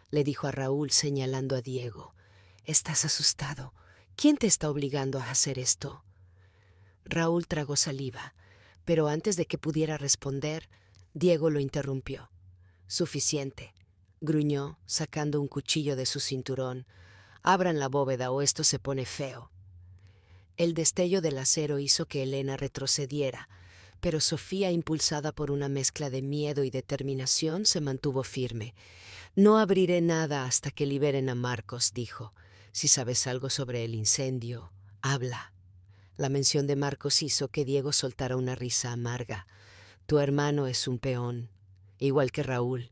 le dijo a Raúl señalando a Diego. «Estás asustado. ¿Quién te está obligando a hacer esto?». Raúl tragó saliva, pero antes de que pudiera responder, Diego lo interrumpió. «Suficiente», gruñó, sacando un cuchillo de su cinturón. «Abran la bóveda o esto se pone feo». El destello del acero hizo que Elena retrocediera, pero Sofía, impulsada por una mezcla de miedo y determinación, se mantuvo firme. «No abriré nada hasta que liberen a Marcos», dijo. «Si sabes algo sobre el incendio, habla». La mención de Marcos hizo que Diego soltara una risa amarga. «Tu hermano es un peón, igual que Raúl.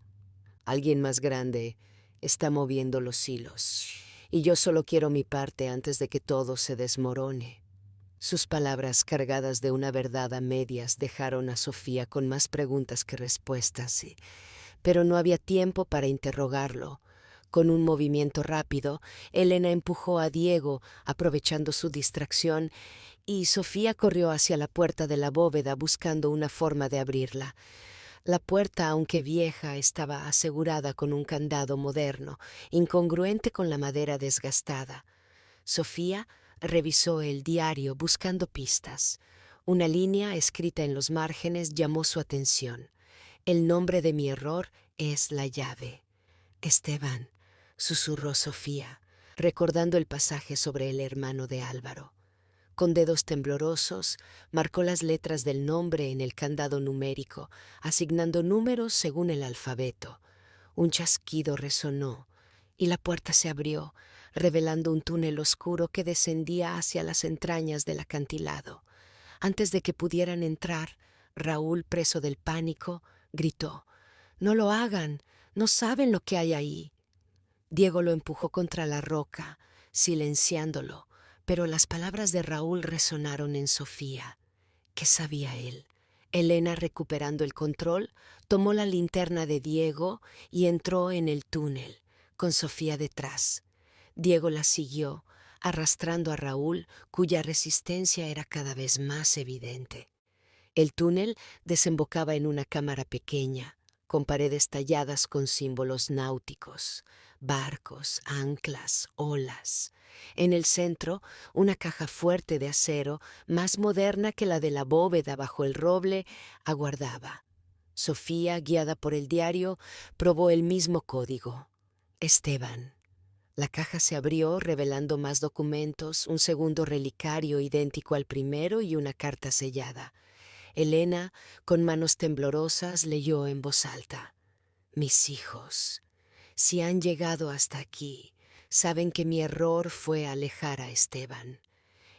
Alguien más grande está moviendo los hilos, y yo solo quiero mi parte antes de que todo se desmorone». Sus palabras, cargadas de una verdad a medias, dejaron a Sofía con más preguntas que respuestas, pero no había tiempo para interrogarlo. Con un movimiento rápido, Elena empujó a Diego, aprovechando su distracción, y Sofía corrió hacia la puerta de la bóveda buscando una forma de abrirla. La puerta, aunque vieja, estaba asegurada con un candado moderno, incongruente con la madera desgastada. Sofía revisó el diario buscando pistas. Una línea escrita en los márgenes llamó su atención. «El nombre de mi error es la llave». «Esteban», susurró Sofía, recordando el pasaje sobre el hermano de Álvaro. Con dedos temblorosos, marcó las letras del nombre en el candado numérico, asignando números según el alfabeto. Un chasquido resonó, y la puerta se abrió, revelando un túnel oscuro que descendía hacia las entrañas del acantilado. Antes de que pudieran entrar, Raúl, preso del pánico, gritó: «No lo hagan, no saben lo que hay ahí». Diego lo empujó contra la roca, silenciándolo, pero las palabras de Raúl resonaron en Sofía. ¿Qué sabía él? Elena, recuperando el control, tomó la linterna de Diego y entró en el túnel, con Sofía detrás. Diego la siguió, arrastrando a Raúl, cuya resistencia era cada vez más evidente. El túnel desembocaba en una cámara pequeña, con paredes talladas con símbolos náuticos, barcos, anclas, olas. En el centro, una caja fuerte de acero, más moderna que la de la bóveda bajo el roble, aguardaba. Sofía, guiada por el diario, probó el mismo código. Esteban. La caja se abrió, revelando más documentos, un segundo relicario idéntico al primero y una carta sellada. Elena, con manos temblorosas, leyó en voz alta: Mis hijos, si han llegado hasta aquí, saben que mi error fue alejar a Esteban.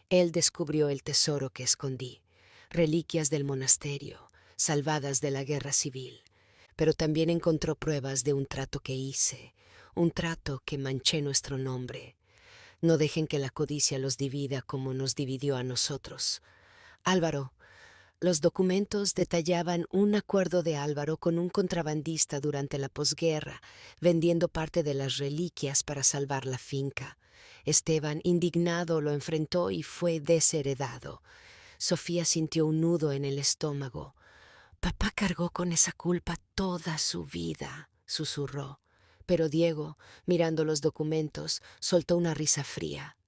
Él descubrió el tesoro que escondí, reliquias del monasterio, salvadas de la guerra civil, pero también encontró pruebas de un trato que hice, un trato que manché nuestro nombre. No dejen que la codicia los divida como nos dividió a nosotros. Álvaro, los documentos detallaban un acuerdo de Álvaro con un contrabandista durante la posguerra, vendiendo parte de las reliquias para salvar la finca. Esteban, indignado, lo enfrentó y fue desheredado. Sofía sintió un nudo en el estómago. Papá cargó con esa culpa toda su vida, susurró. Pero Diego, mirando los documentos, soltó una risa fría.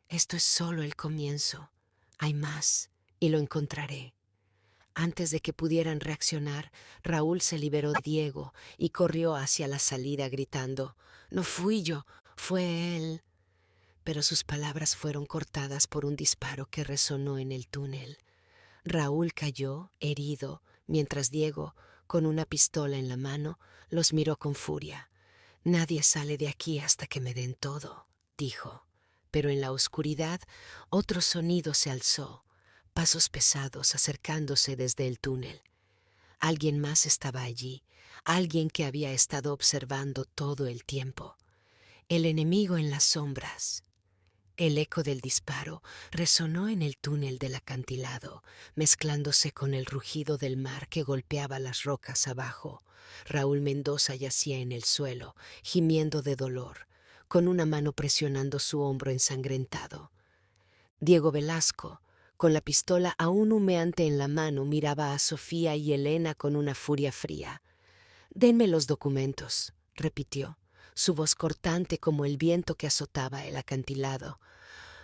Esto es solo el comienzo. Hay más, y lo encontraré. Antes de que pudieran reaccionar, Raúl se liberó de Diego y corrió hacia la salida gritando: «No fui yo, fue él». Pero sus palabras fueron cortadas por un disparo que resonó en el túnel. Raúl cayó, herido, mientras Diego, con una pistola en la mano, los miró con furia. «Nadie sale de aquí hasta que me den todo», dijo. Pero en la oscuridad otro sonido se alzó. Pasos pesados acercándose desde el túnel. Alguien más estaba allí, alguien que había estado observando todo el tiempo. El enemigo en las sombras. El eco del disparo resonó en el túnel del acantilado, mezclándose con el rugido del mar que golpeaba las rocas abajo. Raúl Mendoza yacía en el suelo, gimiendo de dolor, con una mano presionando su hombro ensangrentado. Diego Velasco, con la pistola aún humeante en la mano, miraba a Sofía y Elena con una furia fría. «Denme los documentos», repitió, su voz cortante como el viento que azotaba el acantilado.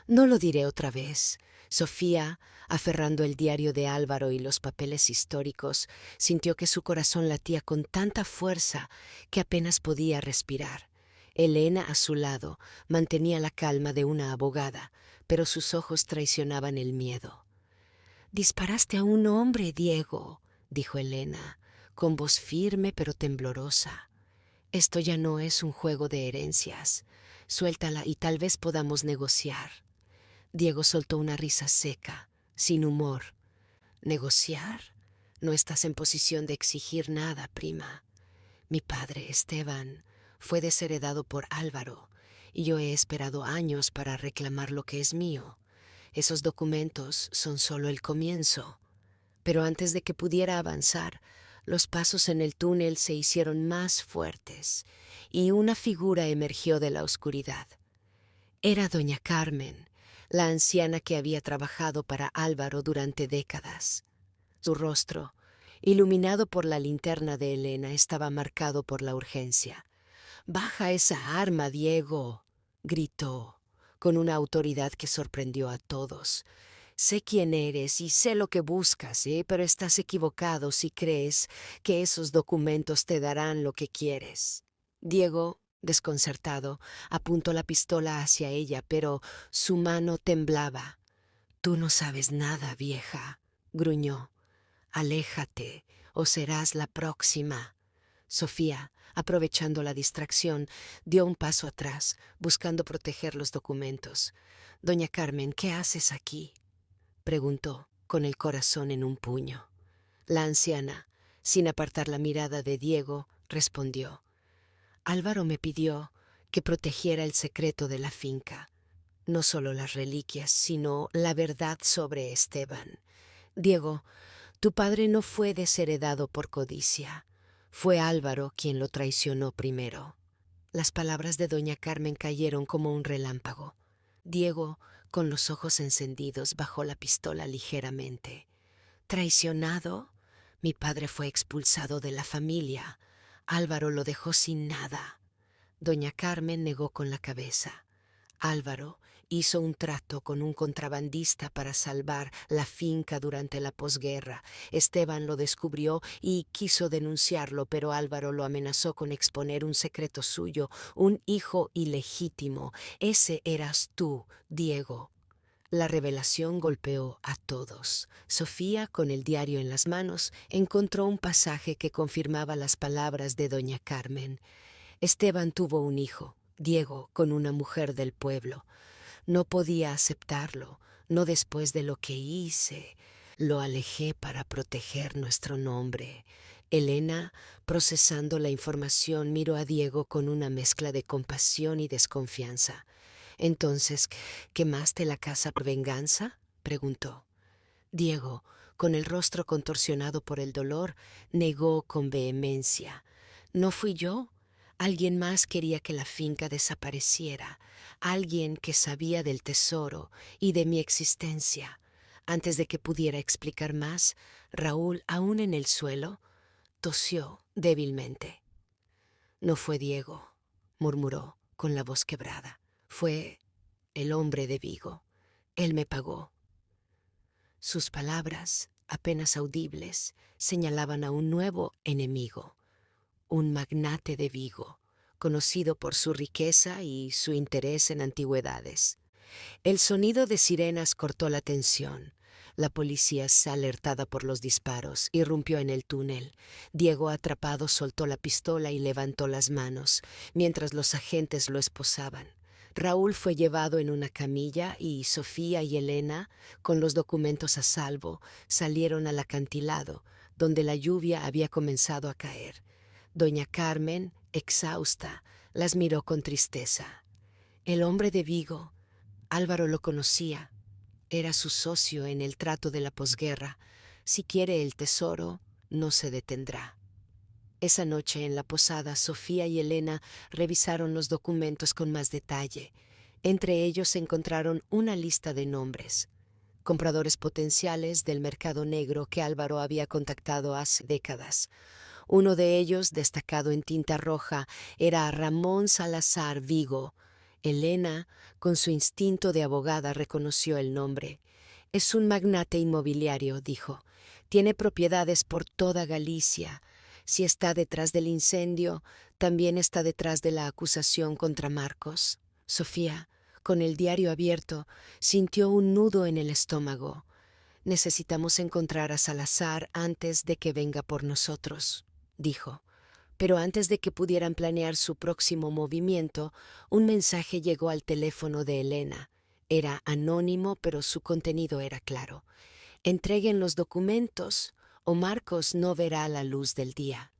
«No lo diré otra vez». Sofía, aferrando el diario de Álvaro y los papeles históricos, sintió que su corazón latía con tanta fuerza que apenas podía respirar. Elena, a su lado, mantenía la calma de una abogada, pero sus ojos traicionaban el miedo. «Disparaste a un hombre, Diego», dijo Elena, con voz firme pero temblorosa. «Esto ya no es un juego de herencias. Suéltala y tal vez podamos negociar». Diego soltó una risa seca, sin humor. «¿Negociar? No estás en posición de exigir nada, prima. Mi padre, Esteban, fue desheredado por Álvaro, y yo he esperado años para reclamar lo que es mío. Esos documentos son solo el comienzo». Pero antes de que pudiera avanzar, los pasos en el túnel se hicieron más fuertes, y una figura emergió de la oscuridad. Era doña Carmen, la anciana que había trabajado para Álvaro durante décadas. Su rostro, iluminado por la linterna de Elena, estaba marcado por la urgencia. «Baja esa arma, Diego», gritó, con una autoridad que sorprendió a todos. «Sé quién eres y sé lo que buscas, pero estás equivocado si crees que esos documentos te darán lo que quieres». Diego, desconcertado, apuntó la pistola hacia ella, pero su mano temblaba. «Tú no sabes nada, vieja», gruñó. «Aléjate o serás la próxima». Sofía, aprovechando la distracción, dio un paso atrás, buscando proteger los documentos. «Doña Carmen, ¿qué haces aquí?», preguntó, con el corazón en un puño. La anciana, sin apartar la mirada de Diego, respondió: «Álvaro me pidió que protegiera el secreto de la finca, no solo las reliquias, sino la verdad sobre Esteban. Diego, Tu padre no fue desheredado por codicia. Fue Álvaro quien lo traicionó primero. Las palabras de doña Carmen cayeron como un relámpago. Diego, con los ojos encendidos, bajó la pistola ligeramente. ¿Traicionado? Mi padre fue expulsado de la familia. Álvaro lo dejó sin nada. Doña Carmen negó con la cabeza. Álvaro hizo un trato con un contrabandista para salvar la finca durante la posguerra. Esteban lo descubrió y quiso denunciarlo, pero Álvaro lo amenazó con exponer un secreto suyo, un hijo ilegítimo. Ese eras tú, Diego. La revelación golpeó a todos. Sofía, con el diario en las manos, encontró un pasaje que confirmaba las palabras de doña Carmen. Esteban tuvo un hijo, Diego, con una mujer del pueblo. No podía aceptarlo, no después de lo que hice. Lo alejé para proteger nuestro nombre. Elena, procesando la información, miró a Diego con una mezcla de compasión y desconfianza. Entonces, ¿quemaste la casa por venganza?, preguntó. Diego, con el rostro contorsionado por el dolor, negó con vehemencia. No fui yo. Alguien más quería que la finca desapareciera, alguien que sabía del tesoro y de mi existencia. Antes de que pudiera explicar más, Raúl, aún en el suelo, tosió débilmente. No fue Diego, murmuró con la voz quebrada. Fue el hombre de Vigo. Él me pagó. Sus palabras, apenas audibles, señalaban a un nuevo enemigo, un magnate de Vigo, conocido por su riqueza y su interés en antigüedades. El sonido de sirenas cortó la tensión. La policía, alertada por los disparos, irrumpió en el túnel. Diego, atrapado, soltó la pistola y levantó las manos, mientras los agentes lo esposaban. Raúl fue llevado en una camilla y Sofía y Elena, con los documentos a salvo, salieron al acantilado, donde la lluvia había comenzado a caer. Doña Carmen, exhausta, las miró con tristeza. El hombre de Vigo, Álvaro lo conocía. Era su socio en el trato de la posguerra. Si quiere el tesoro, no se detendrá. Esa noche en la posada, Sofía y Elena revisaron los documentos con más detalle. Entre ellos encontraron una lista de nombres, compradores potenciales del mercado negro que Álvaro había contactado hace décadas. Uno de ellos, destacado en tinta roja, era Ramón Salazar Vigo. Elena, con su instinto de abogada, reconoció el nombre. Es un magnate inmobiliario, dijo. Tiene propiedades por toda Galicia. Si está detrás del incendio, también está detrás de la acusación contra Marcos. Sofía, con el diario abierto, sintió un nudo en el estómago. Necesitamos encontrar a Salazar antes de que venga por nosotros, dijo. Pero antes de que pudieran planear su próximo movimiento, un mensaje llegó al teléfono de Elena. Era anónimo, pero su contenido era claro. Entreguen los documentos o Marcos no verá la luz del día.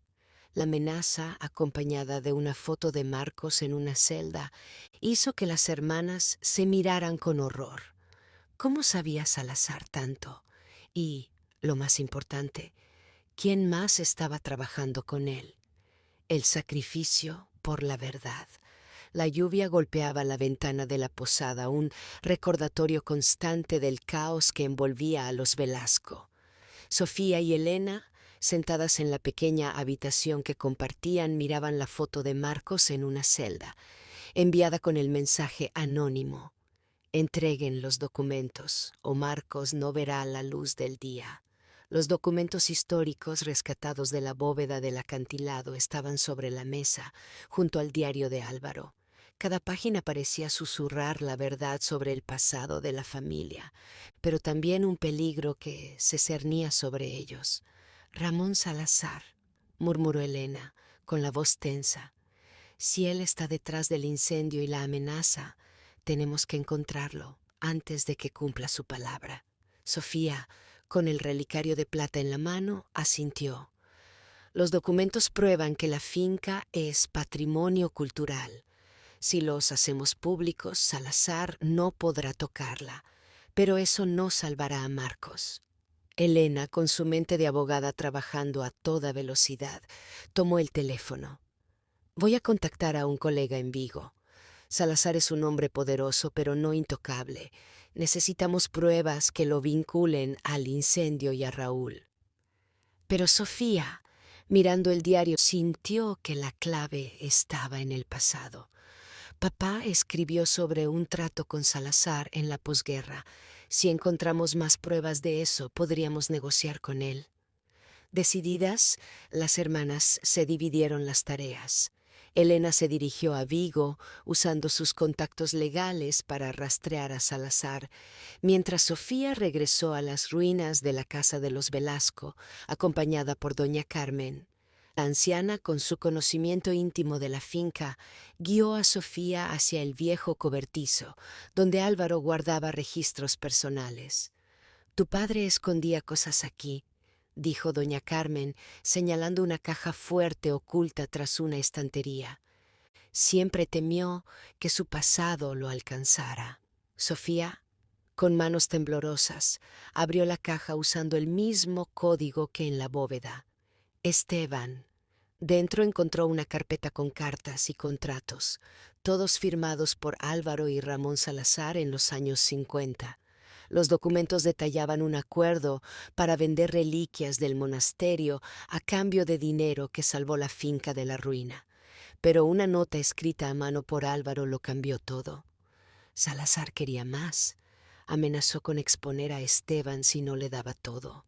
La amenaza, acompañada de una foto de Marcos en una celda, hizo que las hermanas se miraran con horror. ¿Cómo sabía Salazar tanto? Y, lo más importante, ¿quién más estaba trabajando con él? El sacrificio por la verdad. La lluvia golpeaba la ventana de la posada, un recordatorio constante del caos que envolvía a los Velasco. Sofía y Elena, sentadas en la pequeña habitación que compartían, miraban la foto de Marcos en una celda, enviada con el mensaje anónimo. Entreguen los documentos, o Marcos no verá la luz del día. Los documentos históricos rescatados de la bóveda del acantilado estaban sobre la mesa, junto al diario de Álvaro. Cada página parecía susurrar la verdad sobre el pasado de la familia, pero también un peligro que se cernía sobre ellos. Ramón Salazar, murmuró Elena, con la voz tensa. Si él está detrás del incendio y la amenaza, tenemos que encontrarlo antes de que cumpla su palabra. Sofía, con el relicario de plata en la mano, asintió. Los documentos prueban que la finca es patrimonio cultural. Si los hacemos públicos, Salazar no podrá tocarla, pero eso no salvará a Marcos. Elena, con su mente de abogada trabajando a toda velocidad, tomó el teléfono. Voy a contactar a un colega en Vigo. Salazar es un hombre poderoso, pero no intocable. Necesitamos pruebas que lo vinculen al incendio y a Raúl. Pero Sofía, mirando el diario, sintió que la clave estaba en el pasado. Papá escribió sobre un trato con Salazar en la posguerra. Si encontramos más pruebas de eso, podríamos negociar con él. Decididas, las hermanas se dividieron las tareas. Elena se dirigió a Vigo usando sus contactos legales para rastrear a Salazar, mientras Sofía regresó a las ruinas de la casa de los Velasco, acompañada por doña Carmen. La anciana, con su conocimiento íntimo de la finca, guió a Sofía hacia el viejo cobertizo, donde Álvaro guardaba registros personales. Tu padre escondía cosas aquí, dijo doña Carmen, señalando una caja fuerte oculta tras una estantería. Siempre temió que su pasado lo alcanzara. Sofía, con manos temblorosas, abrió la caja usando el mismo código que en la bóveda. Esteban. Dentro encontró una carpeta con cartas y contratos, todos firmados por Álvaro y Ramón Salazar en los años 50. Los documentos detallaban un acuerdo para vender reliquias del monasterio a cambio de dinero que salvó la finca de la ruina. Pero una nota escrita a mano por Álvaro lo cambió todo. Salazar quería más. Amenazó con exponer a Esteban si no le daba todo.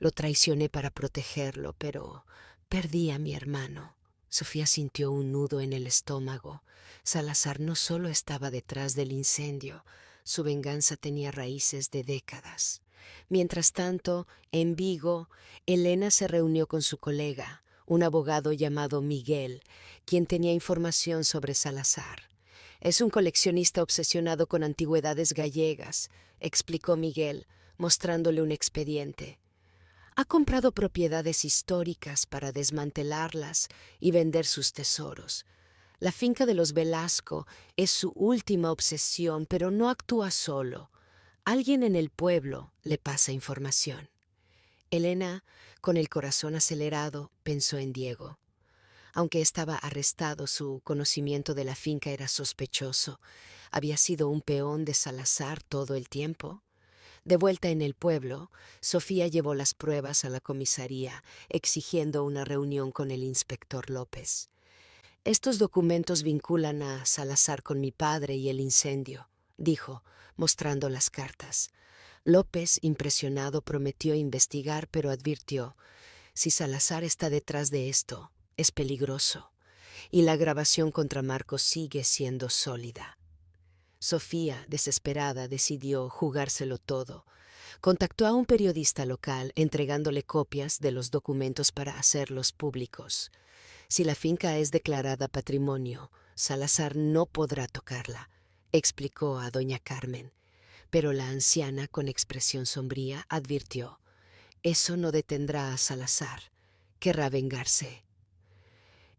Lo traicioné para protegerlo, pero perdí a mi hermano. Sofía sintió un nudo en el estómago. Salazar no solo estaba detrás del incendio, su venganza tenía raíces de décadas. Mientras tanto, en Vigo, Elena se reunió con su colega, un abogado llamado Miguel, quien tenía información sobre Salazar. Es un coleccionista obsesionado con antigüedades gallegas, explicó Miguel, mostrándole un expediente. Ha comprado propiedades históricas para desmantelarlas y vender sus tesoros. La finca de los Velasco es su última obsesión, pero no actúa solo. Alguien en el pueblo le pasa información. Elena, con el corazón acelerado, pensó en Diego. Aunque estaba arrestado, su conocimiento de la finca era sospechoso. ¿Había sido un peón de Salazar todo el tiempo? De vuelta en el pueblo, Sofía llevó las pruebas a la comisaría, exigiendo una reunión con el inspector López. Estos documentos vinculan a Salazar con mi padre y el incendio, dijo, mostrando las cartas. López, impresionado, prometió investigar, pero advirtió, si Salazar está detrás de esto, es peligroso, y la grabación contra Marcos sigue siendo sólida. Sofía, desesperada, decidió jugárselo todo. Contactó a un periodista local entregándole copias de los documentos para hacerlos públicos. Si la finca es declarada patrimonio, Salazar no podrá tocarla, explicó a doña Carmen. Pero la anciana, con expresión sombría, advirtió, eso no detendrá a Salazar. Querrá vengarse.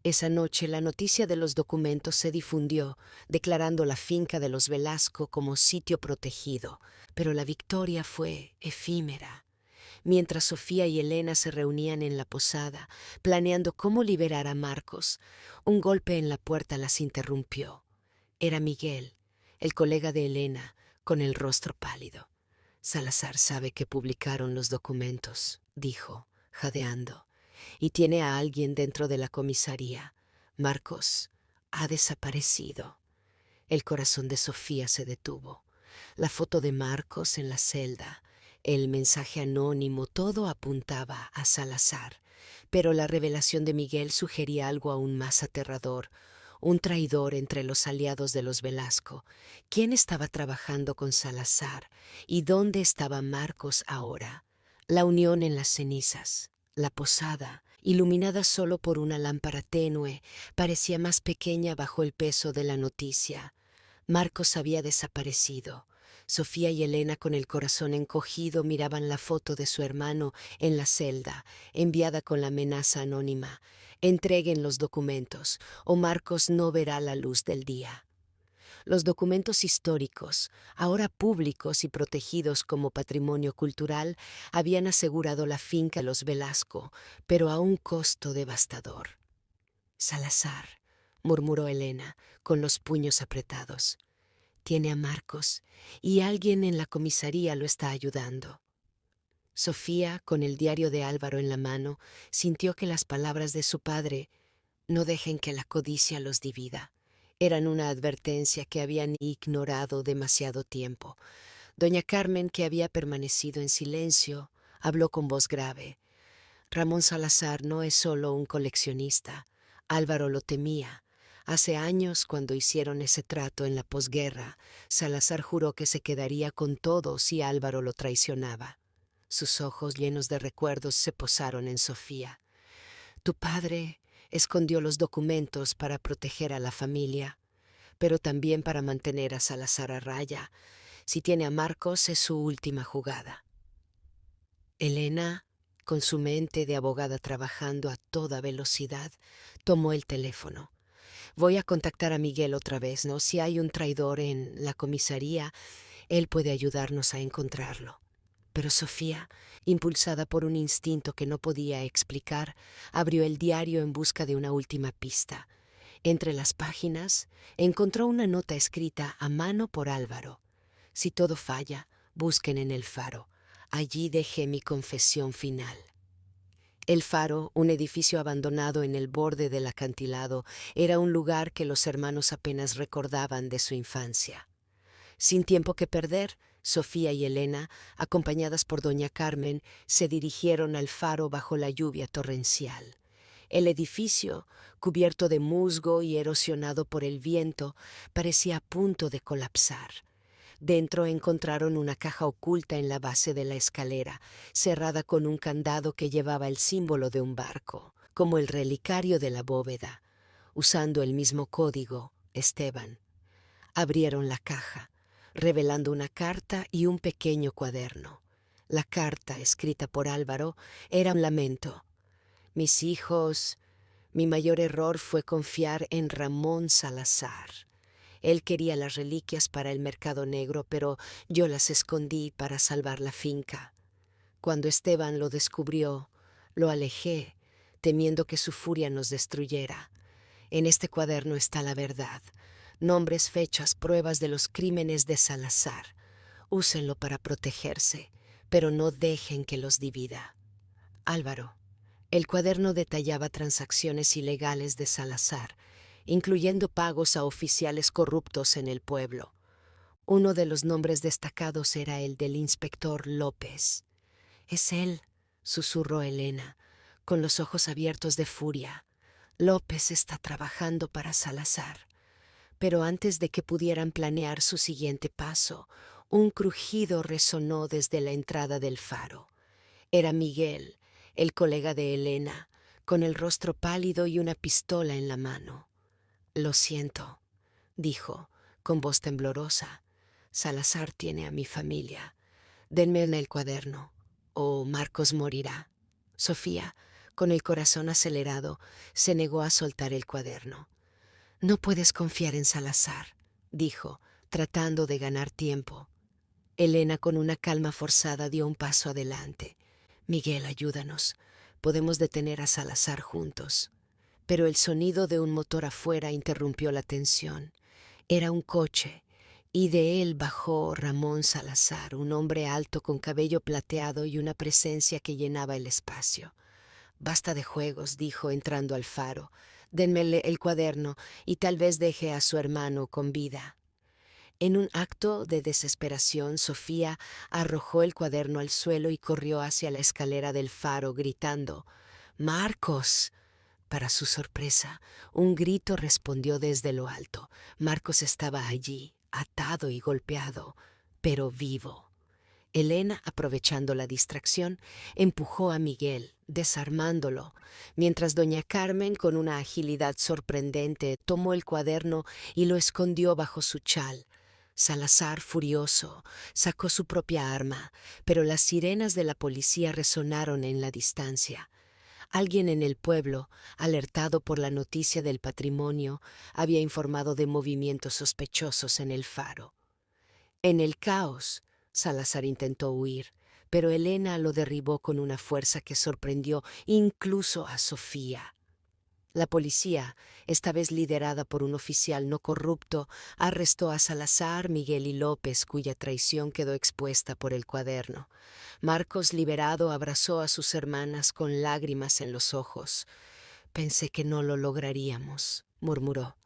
Esa noche la noticia de los documentos se difundió, declarando la finca de los Velasco como sitio protegido, pero la victoria fue efímera. Mientras Sofía y Elena se reunían en la posada, planeando cómo liberar a Marcos, un golpe en la puerta las interrumpió. Era Miguel, el colega de Elena, con el rostro pálido. Salazar sabe que publicaron los documentos, dijo, jadeando, y tiene a alguien dentro de la comisaría. Marcos ha desaparecido. El corazón de Sofía se detuvo. La foto de Marcos en la celda, el mensaje anónimo, todo apuntaba a Salazar, pero la revelación de Miguel sugería algo aún más aterrador, un traidor entre los aliados de los Velasco. ¿Quién estaba trabajando con Salazar y dónde estaba Marcos ahora? La unión en las cenizas, la posada, iluminada solo por una lámpara tenue, parecía más pequeña bajo el peso de la noticia. Marcos había desaparecido. Sofía y Elena, con el corazón encogido, miraban la foto de su hermano en la celda, enviada con la amenaza anónima. Entreguen los documentos, o Marcos no verá la luz del día. Los documentos históricos, ahora públicos y protegidos como patrimonio cultural, habían asegurado la finca de los Velasco, pero a un costo devastador. Salazar, murmuró Elena, con los puños apretados. Tiene a Marcos, y alguien en la comisaría lo está ayudando. Sofía, con el diario de Álvaro en la mano, sintió que las palabras de su padre, no dejen que la codicia los divida, eran una advertencia que habían ignorado demasiado tiempo. Doña Carmen, que había permanecido en silencio, habló con voz grave. Ramón Salazar no es solo un coleccionista. Álvaro lo temía. Hace años, cuando hicieron ese trato en la posguerra, Salazar juró que se quedaría con todo si Álvaro lo traicionaba. Sus ojos llenos de recuerdos se posaron en Sofía. Tu padre escondió los documentos para proteger a la familia, pero también para mantener a Salazar a raya. Si tiene a Marcos, es su última jugada. Elena, con su mente de abogada trabajando a toda velocidad, tomó el teléfono. Voy a contactar a Miguel otra vez, ¿no? Si hay un traidor en la comisaría, él puede ayudarnos a encontrarlo. Pero Sofía, impulsada por un instinto que no podía explicar, abrió el diario en busca de una última pista. Entre las páginas, encontró una nota escrita a mano por Álvaro. Si todo falla, busquen en el faro. Allí dejé mi confesión final. El faro, un edificio abandonado en el borde del acantilado, era un lugar que los hermanos apenas recordaban de su infancia. Sin tiempo que perder, Sofía y Elena, acompañadas por doña Carmen, se dirigieron al faro bajo la lluvia torrencial. El edificio, cubierto de musgo y erosionado por el viento, parecía a punto de colapsar. Dentro encontraron una caja oculta en la base de la escalera, cerrada con un candado que llevaba el símbolo de un barco, como el relicario de la bóveda. Usando el mismo código, Esteban. Abrieron la caja, revelando una carta y un pequeño cuaderno. La carta, escrita por Álvaro, era un lamento. Mis hijos, mi mayor error fue confiar en Ramón Salazar. Él quería las reliquias para el mercado negro, pero yo las escondí para salvar la finca. Cuando Esteban lo descubrió, lo alejé, temiendo que su furia nos destruyera. En este cuaderno está la verdad. Nombres, fechas, pruebas de los crímenes de Salazar. Úsenlo para protegerse, pero no dejen que los divida. Álvaro. El cuaderno detallaba transacciones ilegales de Salazar, incluyendo pagos a oficiales corruptos en el pueblo. Uno de los nombres destacados era el del inspector López. «Es él», susurró Elena, con los ojos abiertos de furia. «López está trabajando para Salazar». Pero antes de que pudieran planear su siguiente paso, un crujido resonó desde la entrada del faro. Era Miguel, el colega de Elena, con el rostro pálido y una pistola en la mano. «Lo siento», dijo, con voz temblorosa. «Salazar tiene a mi familia. Denme el cuaderno, o Marcos morirá». Sofía, con el corazón acelerado, se negó a soltar el cuaderno. «No puedes confiar en Salazar», dijo, tratando de ganar tiempo. Elena, con una calma forzada, dio un paso adelante. «Miguel, ayúdanos. Podemos detener a Salazar juntos». Pero el sonido de un motor afuera interrumpió la tensión. Era un coche, y de él bajó Ramón Salazar, un hombre alto con cabello plateado y una presencia que llenaba el espacio. «Basta de juegos», dijo, entrando al faro. «Denme el cuaderno y tal vez deje a su hermano con vida». En un acto de desesperación, Sofía arrojó el cuaderno al suelo y corrió hacia la escalera del faro, gritando: «¡Marcos!». Para su sorpresa, un grito respondió desde lo alto. Marcos estaba allí, atado y golpeado, pero vivo. Elena, aprovechando la distracción, empujó a Miguel, desarmándolo, mientras doña Carmen, con una agilidad sorprendente, tomó el cuaderno y lo escondió bajo su chal. Salazar, furioso, sacó su propia arma, pero las sirenas de la policía resonaron en la distancia. Alguien en el pueblo, alertado por la noticia del patrimonio, había informado de movimientos sospechosos en el faro. En el caos, Salazar intentó huir, pero Elena lo derribó con una fuerza que sorprendió incluso a Sofía. La policía, esta vez liderada por un oficial no corrupto, arrestó a Salazar, Miguel y López, cuya traición quedó expuesta por el cuaderno. Marcos, liberado, abrazó a sus hermanas con lágrimas en los ojos. «Pensé que no lo lograríamos», murmuró.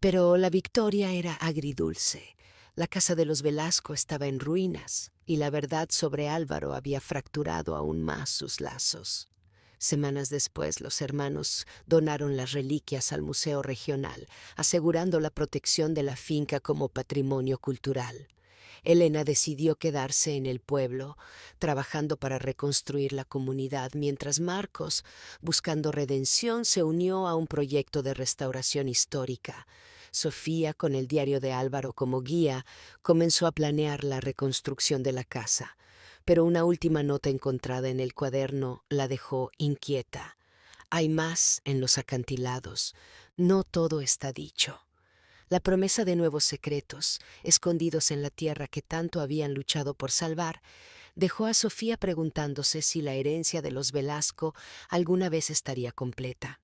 Pero la victoria era agridulce. La casa de los Velasco estaba en ruinas y la verdad sobre Álvaro había fracturado aún más sus lazos. Semanas después, los hermanos donaron las reliquias al Museo Regional, asegurando la protección de la finca como patrimonio cultural. Elena decidió quedarse en el pueblo, trabajando para reconstruir la comunidad, mientras Marcos, buscando redención, se unió a un proyecto de restauración histórica. Sofía, con el diario de Álvaro como guía, comenzó a planear la reconstrucción de la casa, pero una última nota encontrada en el cuaderno la dejó inquieta. Hay más en los acantilados. No todo está dicho. La promesa de nuevos secretos, escondidos en la tierra que tanto habían luchado por salvar, dejó a Sofía preguntándose si la herencia de los Velasco alguna vez estaría completa.